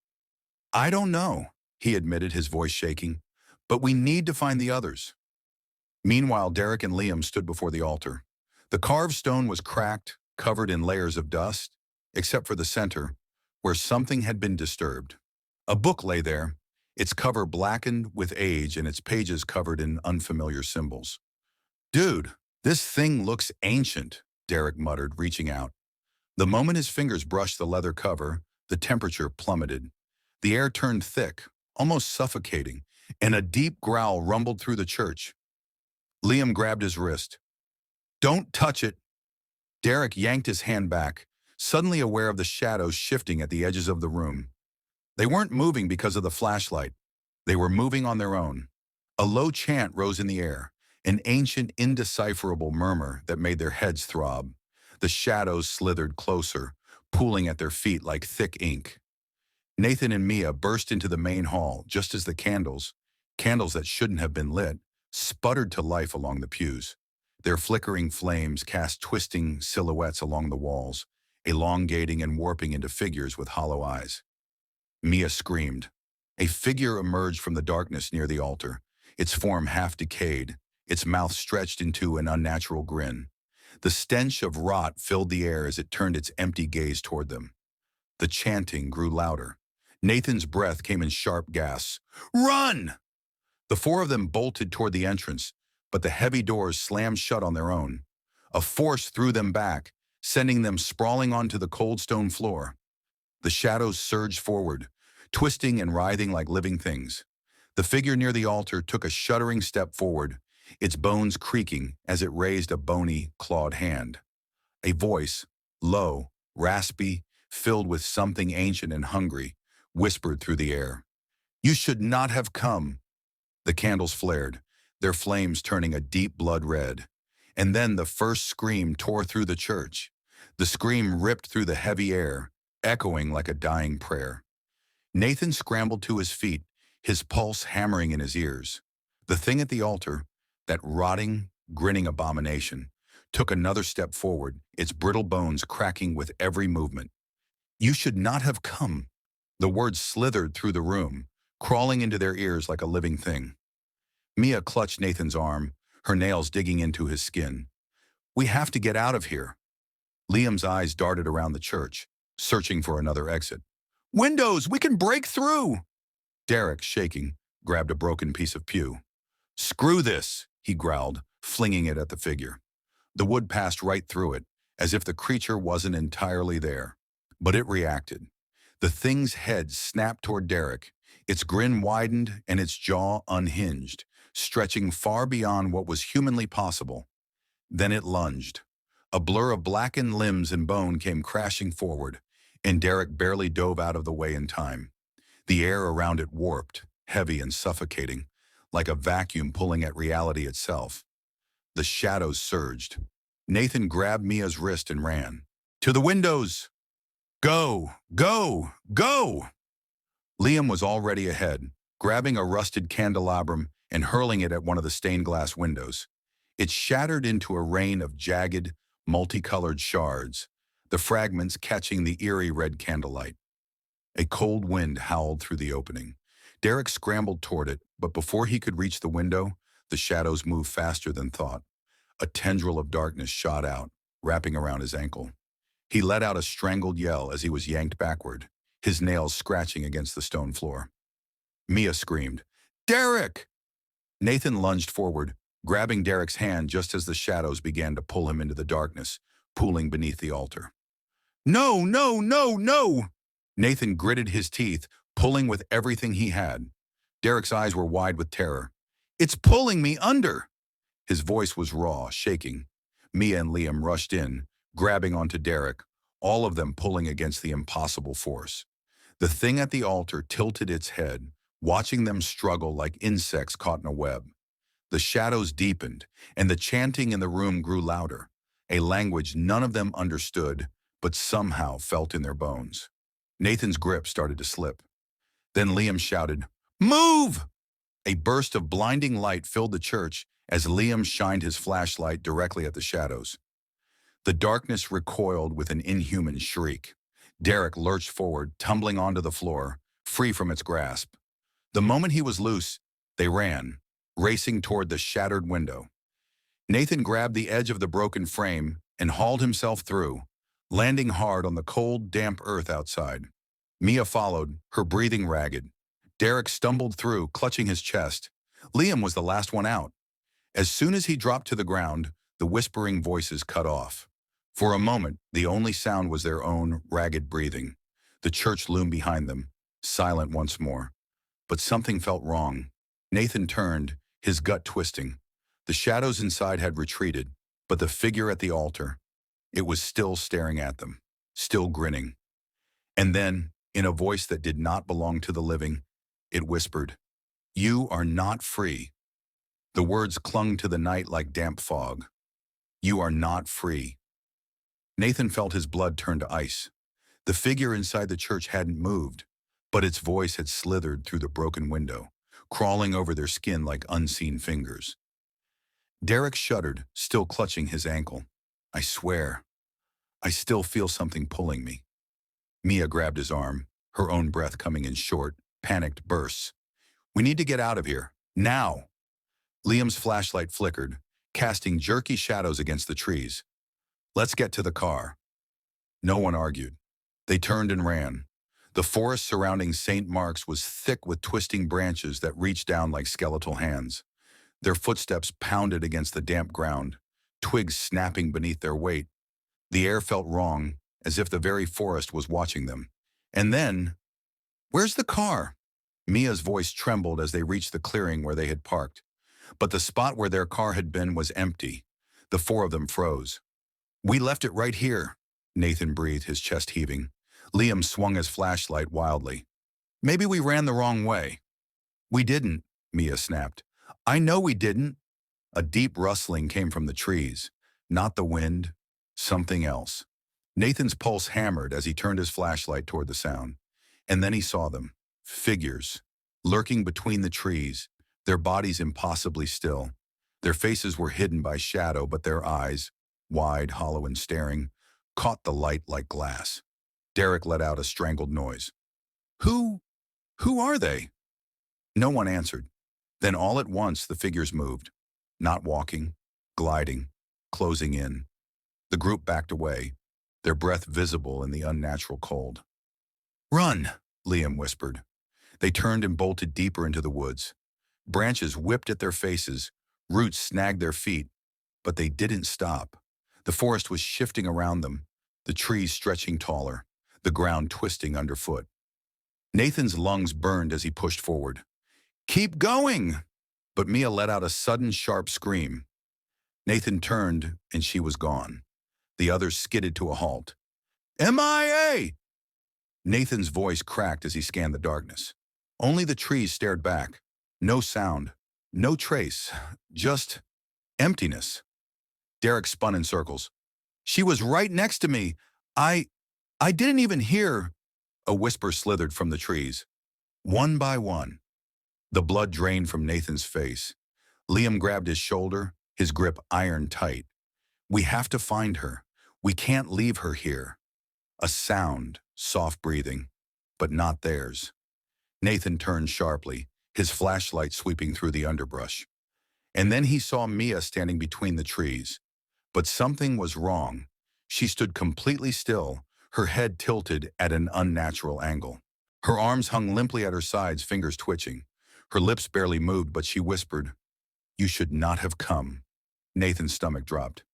"I don't know," he admitted, his voice shaking. "But we need to find the others." Meanwhile, Derek and Liam stood before the altar. The carved stone was cracked, covered in layers of dust, except for the center, where something had been disturbed. A book lay there, its cover blackened with age and its pages covered in unfamiliar symbols. "Dude, this thing looks ancient," Derek muttered, reaching out. The moment his fingers brushed the leather cover, the temperature plummeted. The air turned thick, almost suffocating, and a deep growl rumbled through the church. Liam grabbed his wrist. "Don't touch it." Derek yanked his hand back, suddenly aware of the shadows shifting at the edges of the room. They weren't moving because of the flashlight. They were moving on their own. A low chant rose in the air, an ancient, indecipherable murmur that made their heads throb. The shadows slithered closer, pooling at their feet like thick ink. Nathan and Mia burst into the main hall just as the candles that shouldn't have been lit, sputtered to life along the pews. Their flickering flames cast twisting silhouettes along the walls, elongating and warping into figures with hollow eyes. Mia screamed. A figure emerged from the darkness near the altar, its form half decayed, its mouth stretched into an unnatural grin. The stench of rot filled the air as it turned its empty gaze toward them. The chanting grew louder. Nathan's breath came in sharp gasps. "Run!" The four of them bolted toward the entrance, but the heavy doors slammed shut on their own. A force threw them back, sending them sprawling onto the cold stone floor. The shadows surged forward, twisting and writhing like living things. The figure near the altar took a shuddering step forward, its bones creaking as it raised a bony, clawed hand. A voice, low, raspy, filled with something ancient and hungry, whispered through the air. "You should not have come." The candles flared, their flames turning a deep blood red. And then the first scream tore through the church. The scream ripped through the heavy air, echoing like a dying prayer. Nathan scrambled to his feet, his pulse hammering in his ears. The thing at the altar, that rotting, grinning abomination, took another step forward, its brittle bones cracking with every movement. "You should not have come." The words slithered through the room, crawling into their ears like a living thing. Mia clutched Nathan's arm, her nails digging into his skin. "We have to get out of here." Liam's eyes darted around the church, searching for another exit. "Windows! We can break through!" Derek, shaking, grabbed a broken piece of pew. "Screw this!" he growled, flinging it at the figure. The wood passed right through it, as if the creature wasn't entirely there. But it reacted. The thing's head snapped toward Derek, its grin widened and its jaw unhinged, stretching far beyond what was humanly possible. Then it lunged. A blur of blackened limbs and bone came crashing forward, and Derek barely dove out of the way in time. The air around it warped, heavy and suffocating, like a vacuum pulling at reality itself. The shadows surged. Nathan grabbed Mia's wrist and ran. "To the windows! Go! Go! Go!" Liam was already ahead, grabbing a rusted candelabrum and hurling it at one of the stained glass windows. It shattered into a rain of jagged, multicolored shards, the fragments catching the eerie red candlelight. A cold wind howled through the opening. Derek scrambled toward it, but before he could reach the window, the shadows moved faster than thought. A tendril of darkness shot out, wrapping around his ankle. He let out a strangled yell as he was yanked backward, his nails scratching against the stone floor. Mia screamed, "Derek!" Nathan lunged forward, grabbing Derek's hand just as the shadows began to pull him into the darkness, pooling beneath the altar. "No, no, no, no!" Nathan gritted his teeth, pulling with everything he had. Derek's eyes were wide with terror. "It's pulling me under!" His voice was raw, shaking. Mia and Liam rushed in, grabbing onto Derek, all of them pulling against the impossible force. The thing at the altar tilted its head, watching them struggle like insects caught in a web. The shadows deepened, and the chanting in the room grew louder, a language none of them understood, but somehow felt in their bones. Nathan's grip started to slip. Then Liam shouted, "Move!" A burst of blinding light filled the church as Liam shined his flashlight directly at the shadows. The darkness recoiled with an inhuman shriek. Derek lurched forward, tumbling onto the floor, free from its grasp. The moment he was loose, they ran, racing toward the shattered window. Nathan grabbed the edge of the broken frame and hauled himself through, landing hard on the cold, damp earth outside. Mia followed, her breathing ragged. Derek stumbled through, clutching his chest. Liam was the last one out. As soon as he dropped to the ground, the whispering voices cut off. For a moment, the only sound was their own ragged breathing. The church loomed behind them, silent once more. But something felt wrong. Nathan turned, his gut twisting. The shadows inside had retreated, but the figure at the altar, it was still staring at them, still grinning. And then, in a voice that did not belong to the living, it whispered, "You are not free." The words clung to the night like damp fog. "You are not free." Nathan felt his blood turn to ice. The figure inside the church hadn't moved, but its voice had slithered through the broken window, crawling over their skin like unseen fingers. Derek shuddered, still clutching his ankle. "I swear, I still feel something pulling me." Mia grabbed his arm, her own breath coming in short, panicked bursts. "We need to get out of here, now." Liam's flashlight flickered, casting jerky shadows against the trees. "Let's get to the car." No one argued. They turned and ran. The forest surrounding St. Mark's was thick with twisting branches that reached down like skeletal hands. Their footsteps pounded against the damp ground, twigs snapping beneath their weight. The air felt wrong, as if the very forest was watching them. And then, "Where's the car?" Mia's voice trembled as they reached the clearing where they had parked. But the spot where their car had been was empty. The four of them froze. "We left it right here," Nathan breathed, his chest heaving. Liam swung his flashlight wildly. "Maybe we ran the wrong way." "We didn't," Mia snapped. "I know we didn't." A deep rustling came from the trees. Not the wind, something else. Nathan's pulse hammered as he turned his flashlight toward the sound. And then he saw them. Figures, lurking between the trees, their bodies impossibly still. Their faces were hidden by shadow, but their eyes, wide, hollow, and staring, caught the light like glass. Derek let out a strangled noise. Who are they?" No one answered. Then all at once the figures moved. Not walking, gliding, closing in. The group backed away, their breath visible in the unnatural cold. "Run," Liam whispered. They turned and bolted deeper into the woods. Branches whipped at their faces, roots snagged their feet, but they didn't stop. The forest was shifting around them, the trees stretching taller, the ground twisting underfoot. Nathan's lungs burned as he pushed forward. "Keep going!" But Mia let out a sudden, sharp scream. Nathan turned, and she was gone. The others skidded to a halt. "MIA!" Nathan's voice cracked as he scanned the darkness. Only the trees stared back. No sound, no trace, just emptiness. Derek spun in circles. "She was right next to me. I didn't even hear." A whisper slithered from the trees. One by one. The blood drained from Nathan's face. Liam grabbed his shoulder, his grip iron tight. "We have to find her. We can't leave her here." A sound, soft breathing, but not theirs. Nathan turned sharply, his flashlight sweeping through the underbrush. And then he saw Mia standing between the trees. But something was wrong. She stood completely still, her head tilted at an unnatural angle. Her arms hung limply at her sides, fingers twitching. Her lips barely moved, but she whispered, "You should not have come." Nathan's stomach dropped.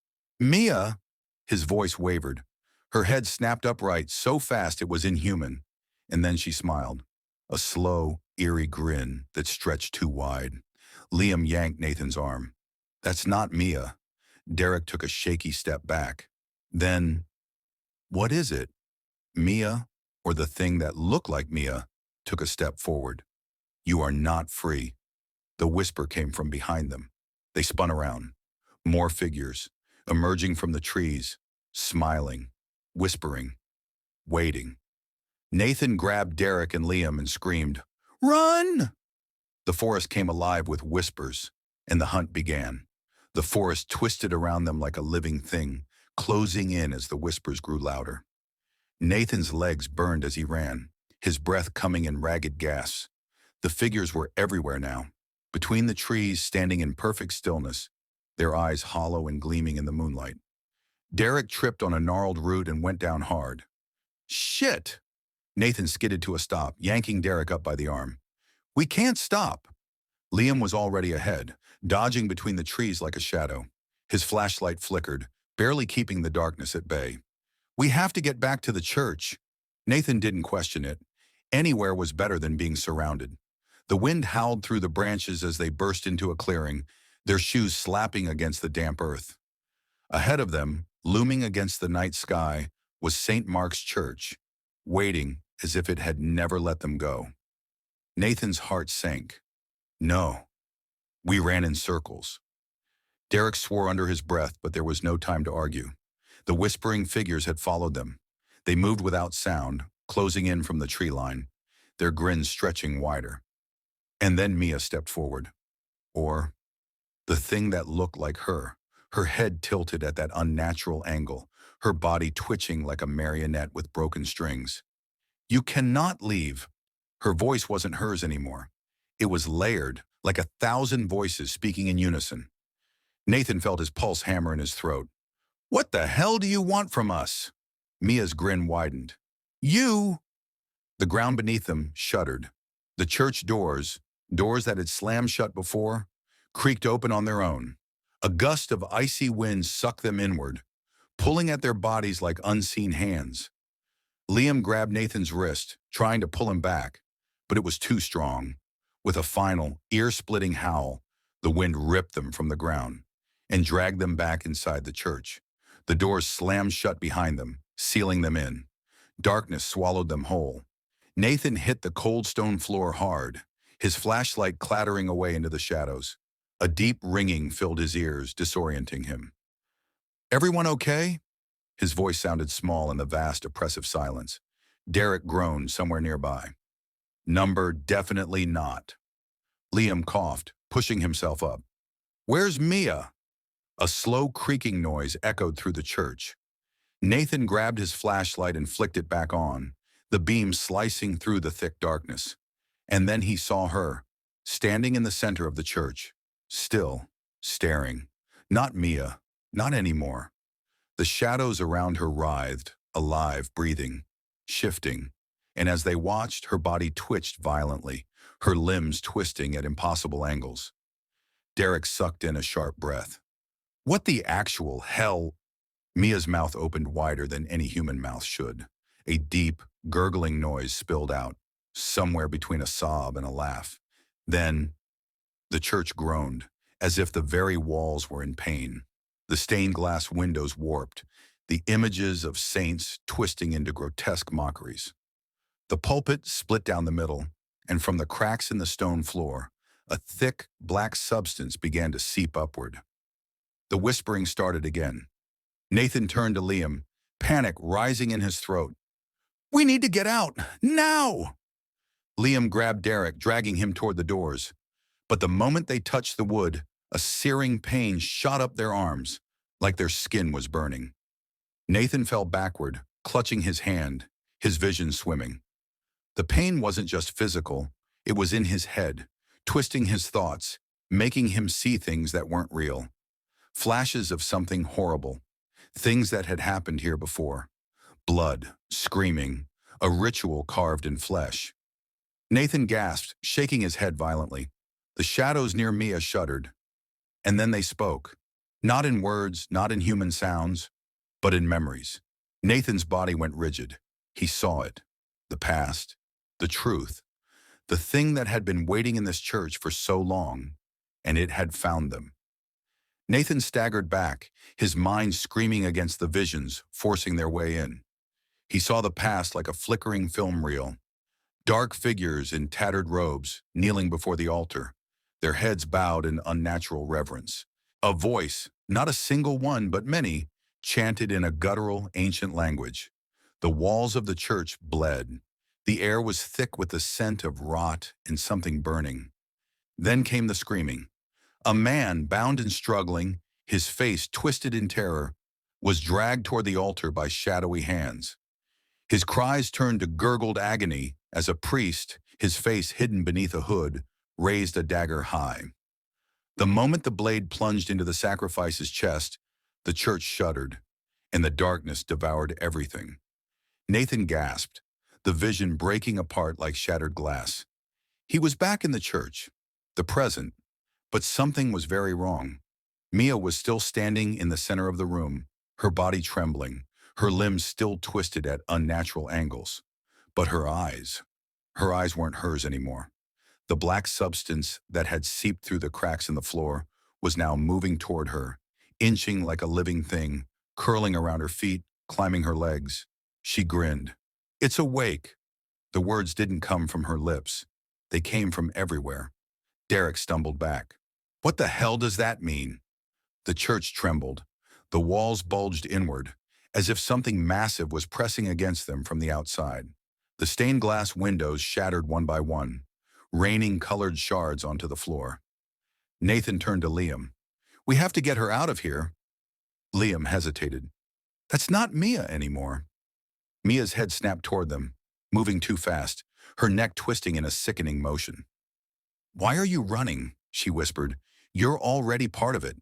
"Mia!" His voice wavered. Her head snapped upright so fast it was inhuman. And then she smiled. A slow, eerie grin that stretched too wide. Liam yanked Nathan's arm. "That's not Mia." Derek took a shaky step back. Then, "What is it?" Mia, or the thing that looked like Mia, took a step forward. "You are not free." The whisper came from behind them. They spun around. More figures, emerging from the trees, smiling, whispering, waiting. Nathan grabbed Derek and Liam and screamed, "Run!" The forest came alive with whispers, and the hunt began. The forest twisted around them like a living thing, closing in as the whispers grew louder. Nathan's legs burned as he ran, his breath coming in ragged gasps. The figures were everywhere now, between the trees standing in perfect stillness, their eyes hollow and gleaming in the moonlight. Derek tripped on a gnarled root and went down hard. "Shit!" Nathan skidded to a stop, yanking Derek up by the arm. "We can't stop!" Liam was already ahead, dodging between the trees like a shadow. His flashlight flickered, barely keeping the darkness at bay. "We have to get back to the church." Nathan didn't question it. Anywhere was better than being surrounded. The wind howled through the branches as they burst into a clearing, their shoes slapping against the damp earth. Ahead of them, looming against the night sky, was St. Mark's Church, waiting as if it had never let them go. Nathan's heart sank. No. We ran in circles. Derek swore under his breath, but there was no time to argue. The whispering figures had followed them. They moved without sound, closing in from the tree line, their grins stretching wider. And then Mia stepped forward. Or the thing that looked like her head tilted at that unnatural angle, her body twitching like a marionette with broken strings. "You cannot leave." Her voice wasn't hers anymore. It was layered, like 1,000 voices speaking in unison. Nathan felt his pulse hammer in his throat. "What the hell do you want from us?" Mia's grin widened. "You!" The ground beneath them shuddered. The church doors that had slammed shut before, creaked open on their own. A gust of icy wind sucked them inward, pulling at their bodies like unseen hands. Liam grabbed Nathan's wrist, trying to pull him back, but it was too strong. With a final, ear-splitting howl, the wind ripped them from the ground and dragged them back inside the church. The doors slammed shut behind them, sealing them in. Darkness swallowed them whole. Nathan hit the cold stone floor hard, his flashlight clattering away into the shadows. A deep ringing filled his ears, disorienting him. "Everyone okay?" His voice sounded small in the vast, oppressive silence. Derek groaned somewhere nearby. "Number definitely not." Liam coughed, pushing himself up. "Where's Mia?" A slow creaking noise echoed through the church. Nathan grabbed his flashlight and flicked it back on, the beam slicing through the thick darkness. And then he saw her, standing in the center of the church, still, staring. Not Mia, not anymore. The shadows around her writhed, alive, breathing, shifting, and as they watched, her body twitched violently, her limbs twisting at impossible angles. Derek sucked in a sharp breath. "What the actual hell?" Mia's mouth opened wider than any human mouth should. A deep, gurgling noise spilled out, somewhere between a sob and a laugh. Then, the church groaned, as if the very walls were in pain. The stained glass windows warped, the images of saints twisting into grotesque mockeries. The pulpit split down the middle, and from the cracks in the stone floor, a thick, black substance began to seep upward. The whispering started again. Nathan turned to Liam, panic rising in his throat. "We need to get out, now!" Liam grabbed Derek, dragging him toward the doors. But the moment they touched the wood, a searing pain shot up their arms, like their skin was burning. Nathan fell backward, clutching his hand, his vision swimming. The pain wasn't just physical, it was in his head, twisting his thoughts, making him see things that weren't real. Flashes of something horrible, things that had happened here before. Blood, screaming, a ritual carved in flesh. Nathan gasped, shaking his head violently. The shadows near Mia shuddered. And then they spoke. Not in words, not in human sounds, but in memories. Nathan's body went rigid. He saw it. The past. The truth. The thing that had been waiting in this church for so long, and it had found them. Nathan staggered back, his mind screaming against the visions, forcing their way in. He saw the past like a flickering film reel. Dark figures in tattered robes, kneeling before the altar, their heads bowed in unnatural reverence. A voice, not a single one but many, chanted in a guttural, ancient language. The walls of the church bled, The air was thick with the scent of rot and something burning. Then came the screaming. A man, bound and struggling, his face twisted in terror, was dragged toward the altar by shadowy hands. His cries turned to gurgled agony as a priest, his face hidden beneath a hood, raised a dagger high. The moment the blade plunged into the sacrifice's chest, the church shuddered, and the darkness devoured everything. Nathan gasped, the vision breaking apart like shattered glass. He was back in the church, the present, but something was very wrong. Mia was still standing in the center of the room, her body trembling, her limbs still twisted at unnatural angles. But her eyes weren't hers anymore. The black substance that had seeped through the cracks in the floor was now moving toward her, inching like a living thing, curling around her feet, climbing her legs. She grinned. "It's awake." The words didn't come from her lips. They came from everywhere. Derek stumbled back. "What the hell does that mean?" The church trembled. The walls bulged inward, as if something massive was pressing against them from the outside. The stained glass windows shattered one by one, raining colored shards onto the floor. Nathan turned to Liam. "We have to get her out of here." Liam hesitated. "That's not Mia anymore." Mia's head snapped toward them, moving too fast, her neck twisting in a sickening motion. "Why are you running?" she whispered. "You're already part of it."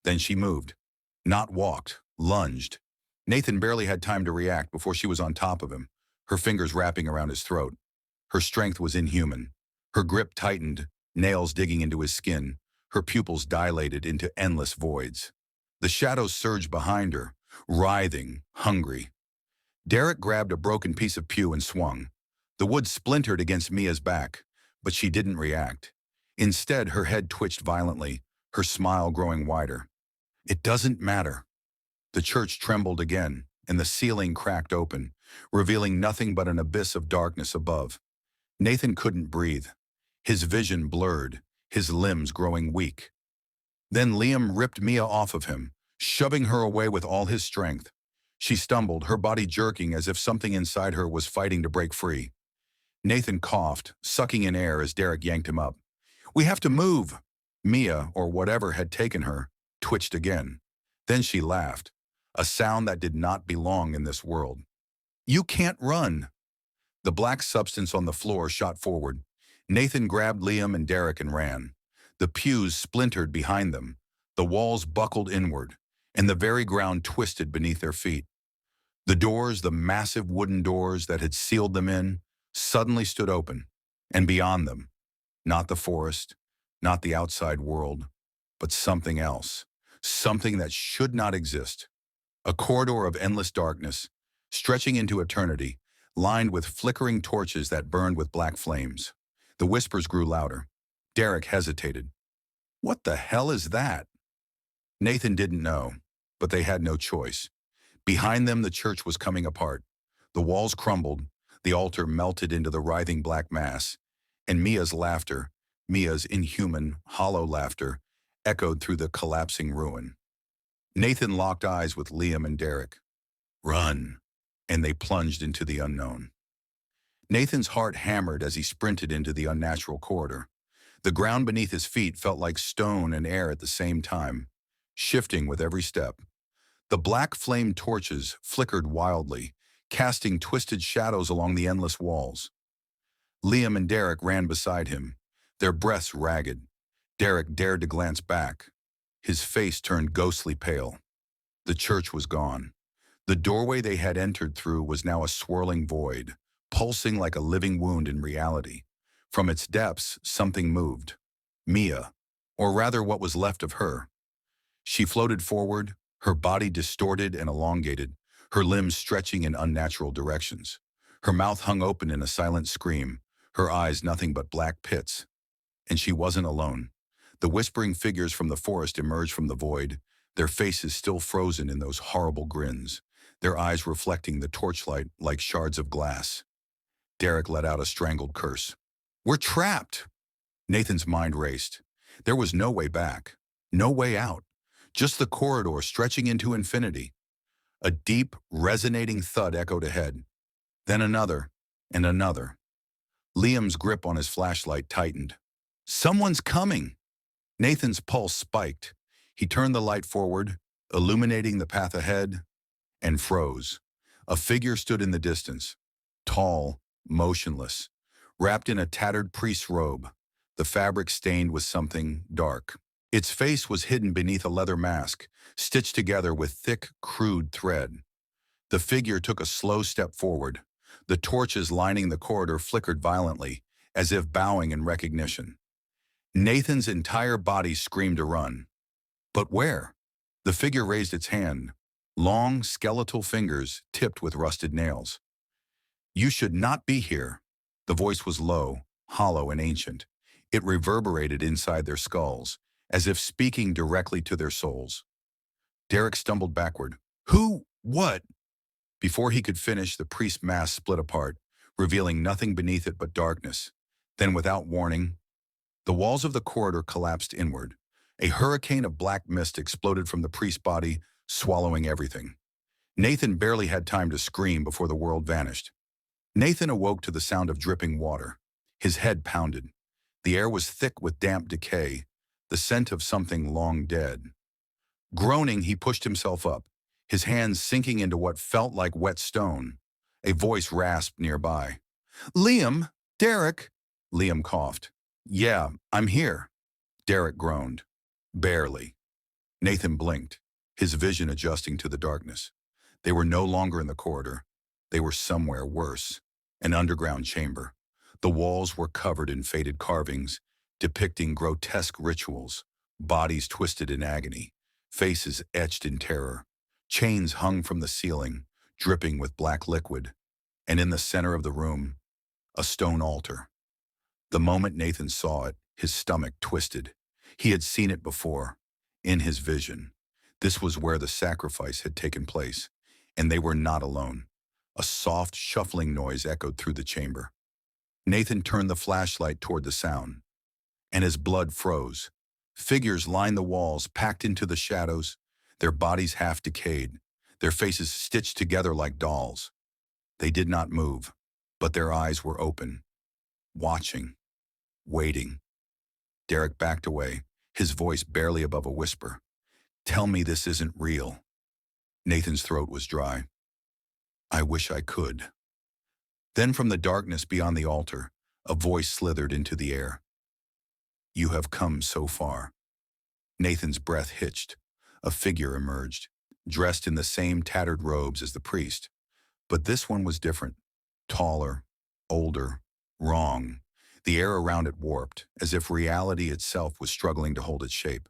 Then she moved. Not walked, lunged. Nathan barely had time to react before she was on top of him, her fingers wrapping around his throat. Her strength was inhuman. Her grip tightened, nails digging into his skin, her pupils dilated into endless voids. The shadows surged behind her, writhing, hungry. Derek grabbed a broken piece of pew and swung. The wood splintered against Mia's back, but she didn't react. Instead, her head twitched violently, her smile growing wider. "It doesn't matter." The church trembled again, and the ceiling cracked open, revealing nothing but an abyss of darkness above. Nathan couldn't breathe. His vision blurred, his limbs growing weak. Then Liam ripped Mia off of him, shoving her away with all his strength. She stumbled, her body jerking as if something inside her was fighting to break free. Nathan coughed, sucking in air as Derek yanked him up. "We have to move." Mia, or whatever had taken her, twitched again. Then she laughed, a sound that did not belong in this world. "You can't run." The black substance on the floor shot forward. Nathan grabbed Liam and Derek and ran. The pews splintered behind them. The walls buckled inward, and the very ground twisted beneath their feet. The doors, the massive wooden doors that had sealed them in, suddenly stood open, and beyond them, not the forest, not the outside world, but something else, something that should not exist. A corridor of endless darkness, stretching into eternity, lined with flickering torches that burned with black flames. The whispers grew louder. Derek hesitated. "What the hell is that?" Nathan didn't know, but they had no choice. Behind them, the church was coming apart. The walls crumbled, the altar melted into the writhing black mass, and Mia's laughter, Mia's inhuman, hollow laughter, echoed through the collapsing ruin. Nathan locked eyes with Liam and Derek. "Run," and they plunged into the unknown. Nathan's heart hammered as he sprinted into the unnatural corridor. The ground beneath his feet felt like stone and air at the same time, shifting with every step. The black flame torches flickered wildly, casting twisted shadows along the endless walls. Liam and Derek ran beside him, their breaths ragged. Derek dared to glance back. His face turned ghostly pale. The church was gone. The doorway they had entered through was now a swirling void, pulsing like a living wound in reality. From its depths, something moved. Mia, or rather what was left of her. She floated forward, her body distorted and elongated, her limbs stretching in unnatural directions. Her mouth hung open in a silent scream, her eyes nothing but black pits. And she wasn't alone. The whispering figures from the forest emerged from the void, their faces still frozen in those horrible grins, their eyes reflecting the torchlight like shards of glass. Derek let out a strangled curse. "We're trapped!" Nathan's mind raced. There was no way back, no way out, just the corridor stretching into infinity. A deep, resonating thud echoed ahead. Then another, and another. Liam's grip on his flashlight tightened. Someone's coming! Nathan's pulse spiked. He turned the light forward, illuminating the path ahead, and froze. A figure stood in the distance, tall, motionless, wrapped in a tattered priest's robe, the fabric stained with something dark. Its face was hidden beneath a leather mask, stitched together with thick, crude thread. The figure took a slow step forward. The torches lining the corridor flickered violently, as if bowing in recognition. Nathan's entire body screamed to run. But where? The figure raised its hand, long, skeletal fingers tipped with rusted nails. You should not be here. The voice was low, hollow, and ancient. It reverberated inside their skulls, as if speaking directly to their souls. Derek stumbled backward. Who? What? Before he could finish, the priest's mask split apart, revealing nothing beneath it but darkness. Then, without warning, the walls of the corridor collapsed inward. A hurricane of black mist exploded from the priest's body, swallowing everything. Nathan barely had time to scream before the world vanished. Nathan awoke to the sound of dripping water. His head pounded. The air was thick with damp decay, the scent of something long dead. Groaning, he pushed himself up, his hands sinking into what felt like wet stone. A voice rasped nearby. Liam! Derek! Liam coughed. Yeah, I'm here. Derek groaned. Barely. Nathan blinked, his vision adjusting to the darkness. They were no longer in the corridor. They were somewhere worse. An underground chamber. The walls were covered in faded carvings, depicting grotesque rituals, bodies twisted in agony, faces etched in terror. Chains hung from the ceiling, dripping with black liquid, and in the center of the room, a stone altar. The moment Nathan saw it, his stomach twisted. He had seen it before, in his vision. This was where the sacrifice had taken place, and they were not alone. A soft, shuffling noise echoed through the chamber. Nathan turned the flashlight toward the sound, and his blood froze. Figures lined the walls, packed into the shadows, their bodies half decayed, their faces stitched together like dolls. They did not move, but their eyes were open, watching, waiting. Derek backed away, his voice barely above a whisper. Tell me this isn't real. Nathan's throat was dry. I wish I could. Then from the darkness beyond the altar, a voice slithered into the air. You have come so far. Nathan's breath hitched. A figure emerged, dressed in the same tattered robes as the priest. But this one was different. Taller, older, wrong. The air around it warped, as if reality itself was struggling to hold its shape.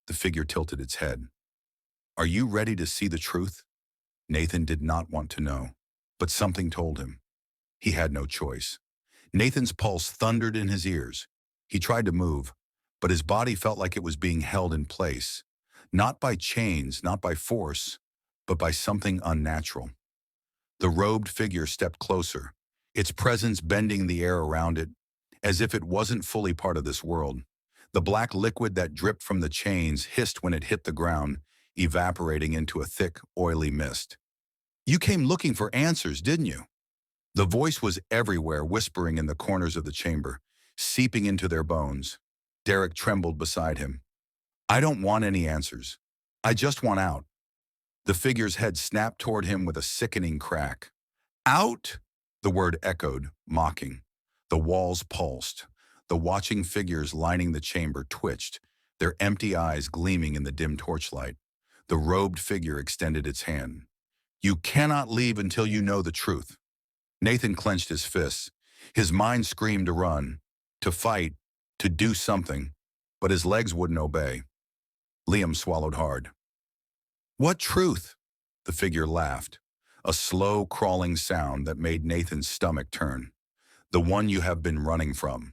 The figure tilted its head. Are you ready to see the truth? Nathan did not want to know, but something told him. He had no choice. Nathan's pulse thundered in his ears. He tried to move, but his body felt like it was being held in place, not by chains, not by force, but by something unnatural. The robed figure stepped closer, its presence bending the air around it, as if it wasn't fully part of this world. The black liquid that dripped from the chains hissed when it hit the ground, evaporating into a thick, oily mist. You came looking for answers, didn't you? The voice was everywhere, whispering in the corners of the chamber, seeping into their bones. Derek trembled beside him. I don't want any answers. I just want out. The figure's head snapped toward him with a sickening crack. Out! The word echoed, mocking. The walls pulsed. The watching figures lining the chamber twitched, their empty eyes gleaming in the dim torchlight. The robed figure extended its hand. You cannot leave until you know the truth. Nathan clenched his fists. His mind screamed to run, to fight, to do something, but his legs wouldn't obey. Liam swallowed hard. What truth? The figure laughed, a slow, crawling sound that made Nathan's stomach turn. The one you have been running from.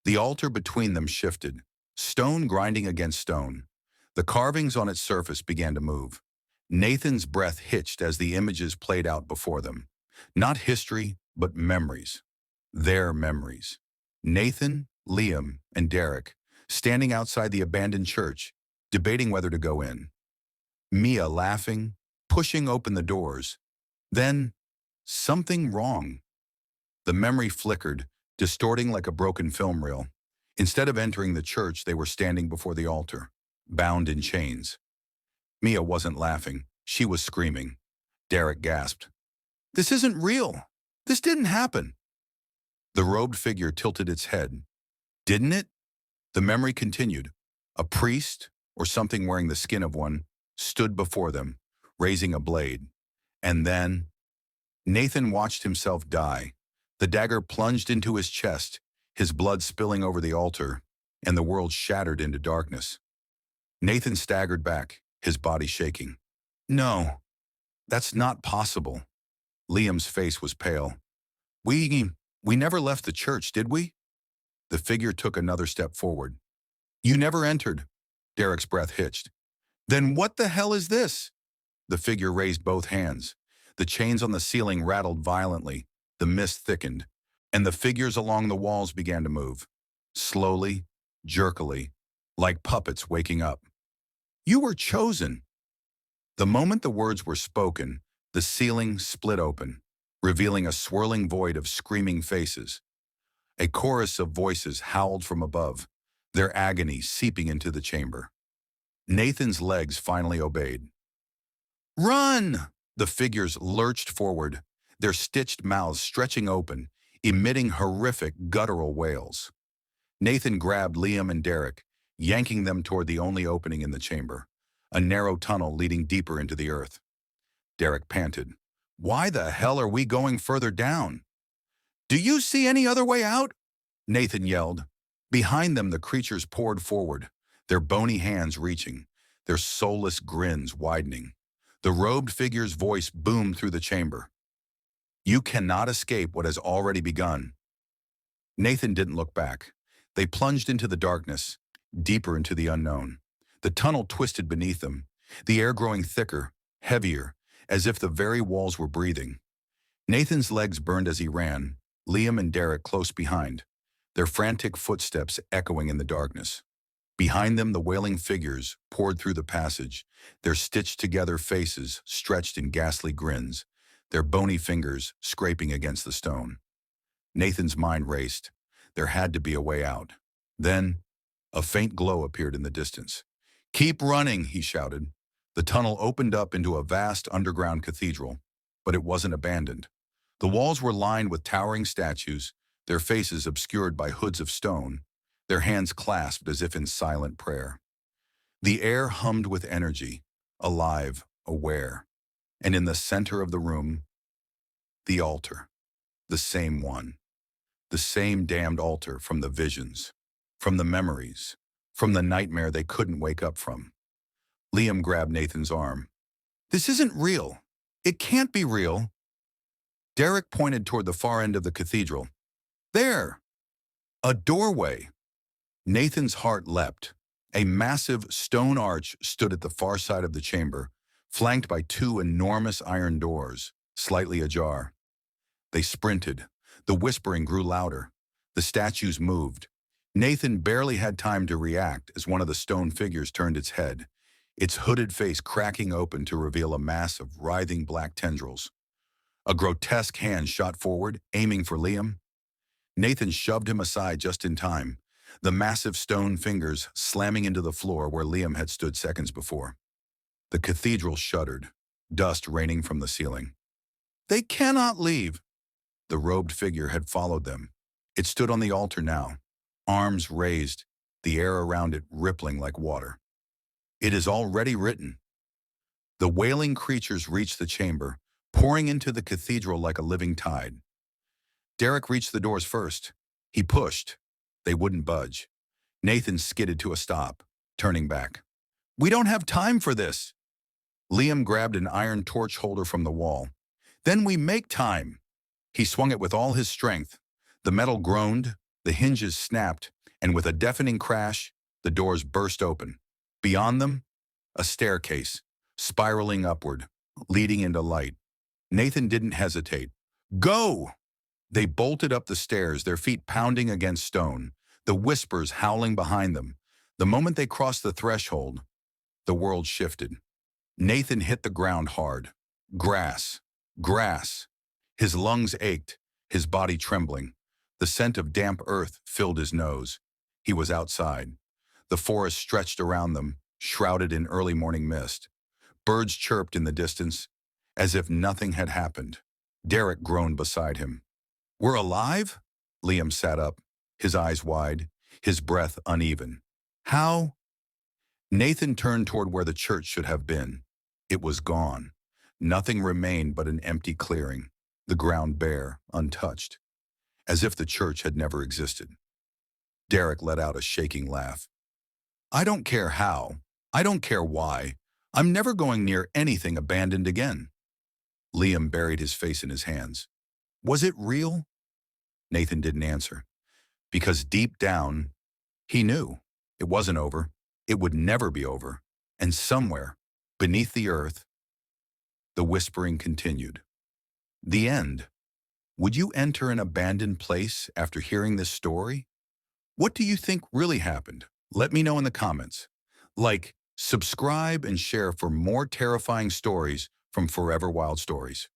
The altar between them shifted, stone grinding against stone. The carvings on its surface began to move. Nathan's breath hitched as the images played out before them. Not history, but memories. Their memories. Nathan, Liam, and Derek, standing outside the abandoned church, debating whether to go in. Mia laughing, pushing open the doors. Then, something wrong. The memory flickered, distorting like a broken film reel. Instead of entering the church, they were standing before the altar, bound in chains. Mia wasn't laughing. She was screaming. Derek gasped. "This isn't real. This didn't happen." The robed figure tilted its head. "Didn't it?" The memory continued. A priest, or something wearing the skin of one, stood before them, raising a blade. And then Nathan watched himself die. The dagger plunged into his chest, his blood spilling over the altar, and the world shattered into darkness. Nathan staggered back, his body shaking. "No, that's not possible." Liam's face was pale. We never left the church, did we?" The figure took another step forward. "You never entered." Derek's breath hitched. "Then what the hell is this?" The figure raised both hands. The chains on the ceiling rattled violently. The mist thickened, and the figures along the walls began to move. Slowly, jerkily, like puppets waking up. "You were chosen." The moment the words were spoken, the ceiling split open, revealing a swirling void of screaming faces. A chorus of voices howled from above, their agony seeping into the chamber. Nathan's legs finally obeyed. "Run!" The figures lurched forward, their stitched mouths stretching open, emitting horrific guttural wails. Nathan grabbed Liam and Derek, yanking them toward the only opening in the chamber, a narrow tunnel leading deeper into the earth. Derek panted. "Why the hell are we going further down?" "Do you see any other way out?" Nathan yelled. Behind them, the creatures poured forward, their bony hands reaching, their soulless grins widening. The robed figure's voice boomed through the chamber. "You cannot escape what has already begun." Nathan didn't look back. They plunged into the darkness, deeper into the unknown. The tunnel twisted beneath them, the air growing thicker, heavier, as if the very walls were breathing. Nathan's legs burned as he ran, Liam and Derek close behind, their frantic footsteps echoing in the darkness. Behind them, the wailing figures poured through the passage, their stitched-together faces stretched in ghastly grins, their bony fingers scraping against the stone. Nathan's mind raced. There had to be a way out. Then, a faint glow appeared in the distance. "Keep running," he shouted. The tunnel opened up into a vast underground cathedral, but it wasn't abandoned. The walls were lined with towering statues, their faces obscured by hoods of stone, their hands clasped as if in silent prayer. The air hummed with energy, alive, aware. And in the center of the room, the altar. The same one. The same damned altar from the visions, from the memories, from the nightmare they couldn't wake up from. Liam grabbed Nathan's arm. "This isn't real. It can't be real." Derek pointed toward the far end of the cathedral. "There! A doorway." Nathan's heart leapt. A massive stone arch stood at the far side of the chamber, flanked by two enormous iron doors, slightly ajar. They sprinted. The whispering grew louder. The statues moved. Nathan barely had time to react as one of the stone figures turned its head, its hooded face cracking open to reveal a mass of writhing black tendrils. A grotesque hand shot forward, aiming for Liam. Nathan shoved him aside just in time, the massive stone fingers slamming into the floor where Liam had stood seconds before. The cathedral shuddered, dust raining from the ceiling. "They cannot leave." The robed figure had followed them. It stood on the altar now, arms raised, the air around it rippling like water. "It is already written." The wailing creatures reached the chamber, pouring into the cathedral like a living tide. Derek reached the doors first. He pushed. They wouldn't budge. Nathan skidded to a stop, turning back. "We don't have time for this." Liam grabbed an iron torch holder from the wall. "Then we make time." He swung it with all his strength. The metal groaned, the hinges snapped, and with a deafening crash, the doors burst open. Beyond them, a staircase, spiraling upward, leading into light. Nathan didn't hesitate. "Go!" They bolted up the stairs, their feet pounding against stone, the whispers howling behind them. The moment they crossed the threshold, the world shifted. Nathan hit the ground hard. Grass. Grass. His lungs ached, his body trembling. The scent of damp earth filled his nose. He was outside. The forest stretched around them, shrouded in early morning mist. Birds chirped in the distance, as if nothing had happened. Derek groaned beside him. "We're alive?" Liam sat up, his eyes wide, his breath uneven. "How?" Nathan turned toward where the church should have been. It was gone. Nothing remained but an empty clearing, the ground bare, untouched, as if the church had never existed. Derek let out a shaking laugh. "I don't care how. I don't care why. I'm never going near anything abandoned again." Liam buried his face in his hands. "Was it real?" Nathan didn't answer, because deep down, he knew it wasn't over. It would never be over. And somewhere, beneath the earth, the whispering continued. The end. Would you enter an abandoned place after hearing this story? What do you think really happened? Let me know in the comments. Like, subscribe, and share for more terrifying stories from Forever Wild Stories.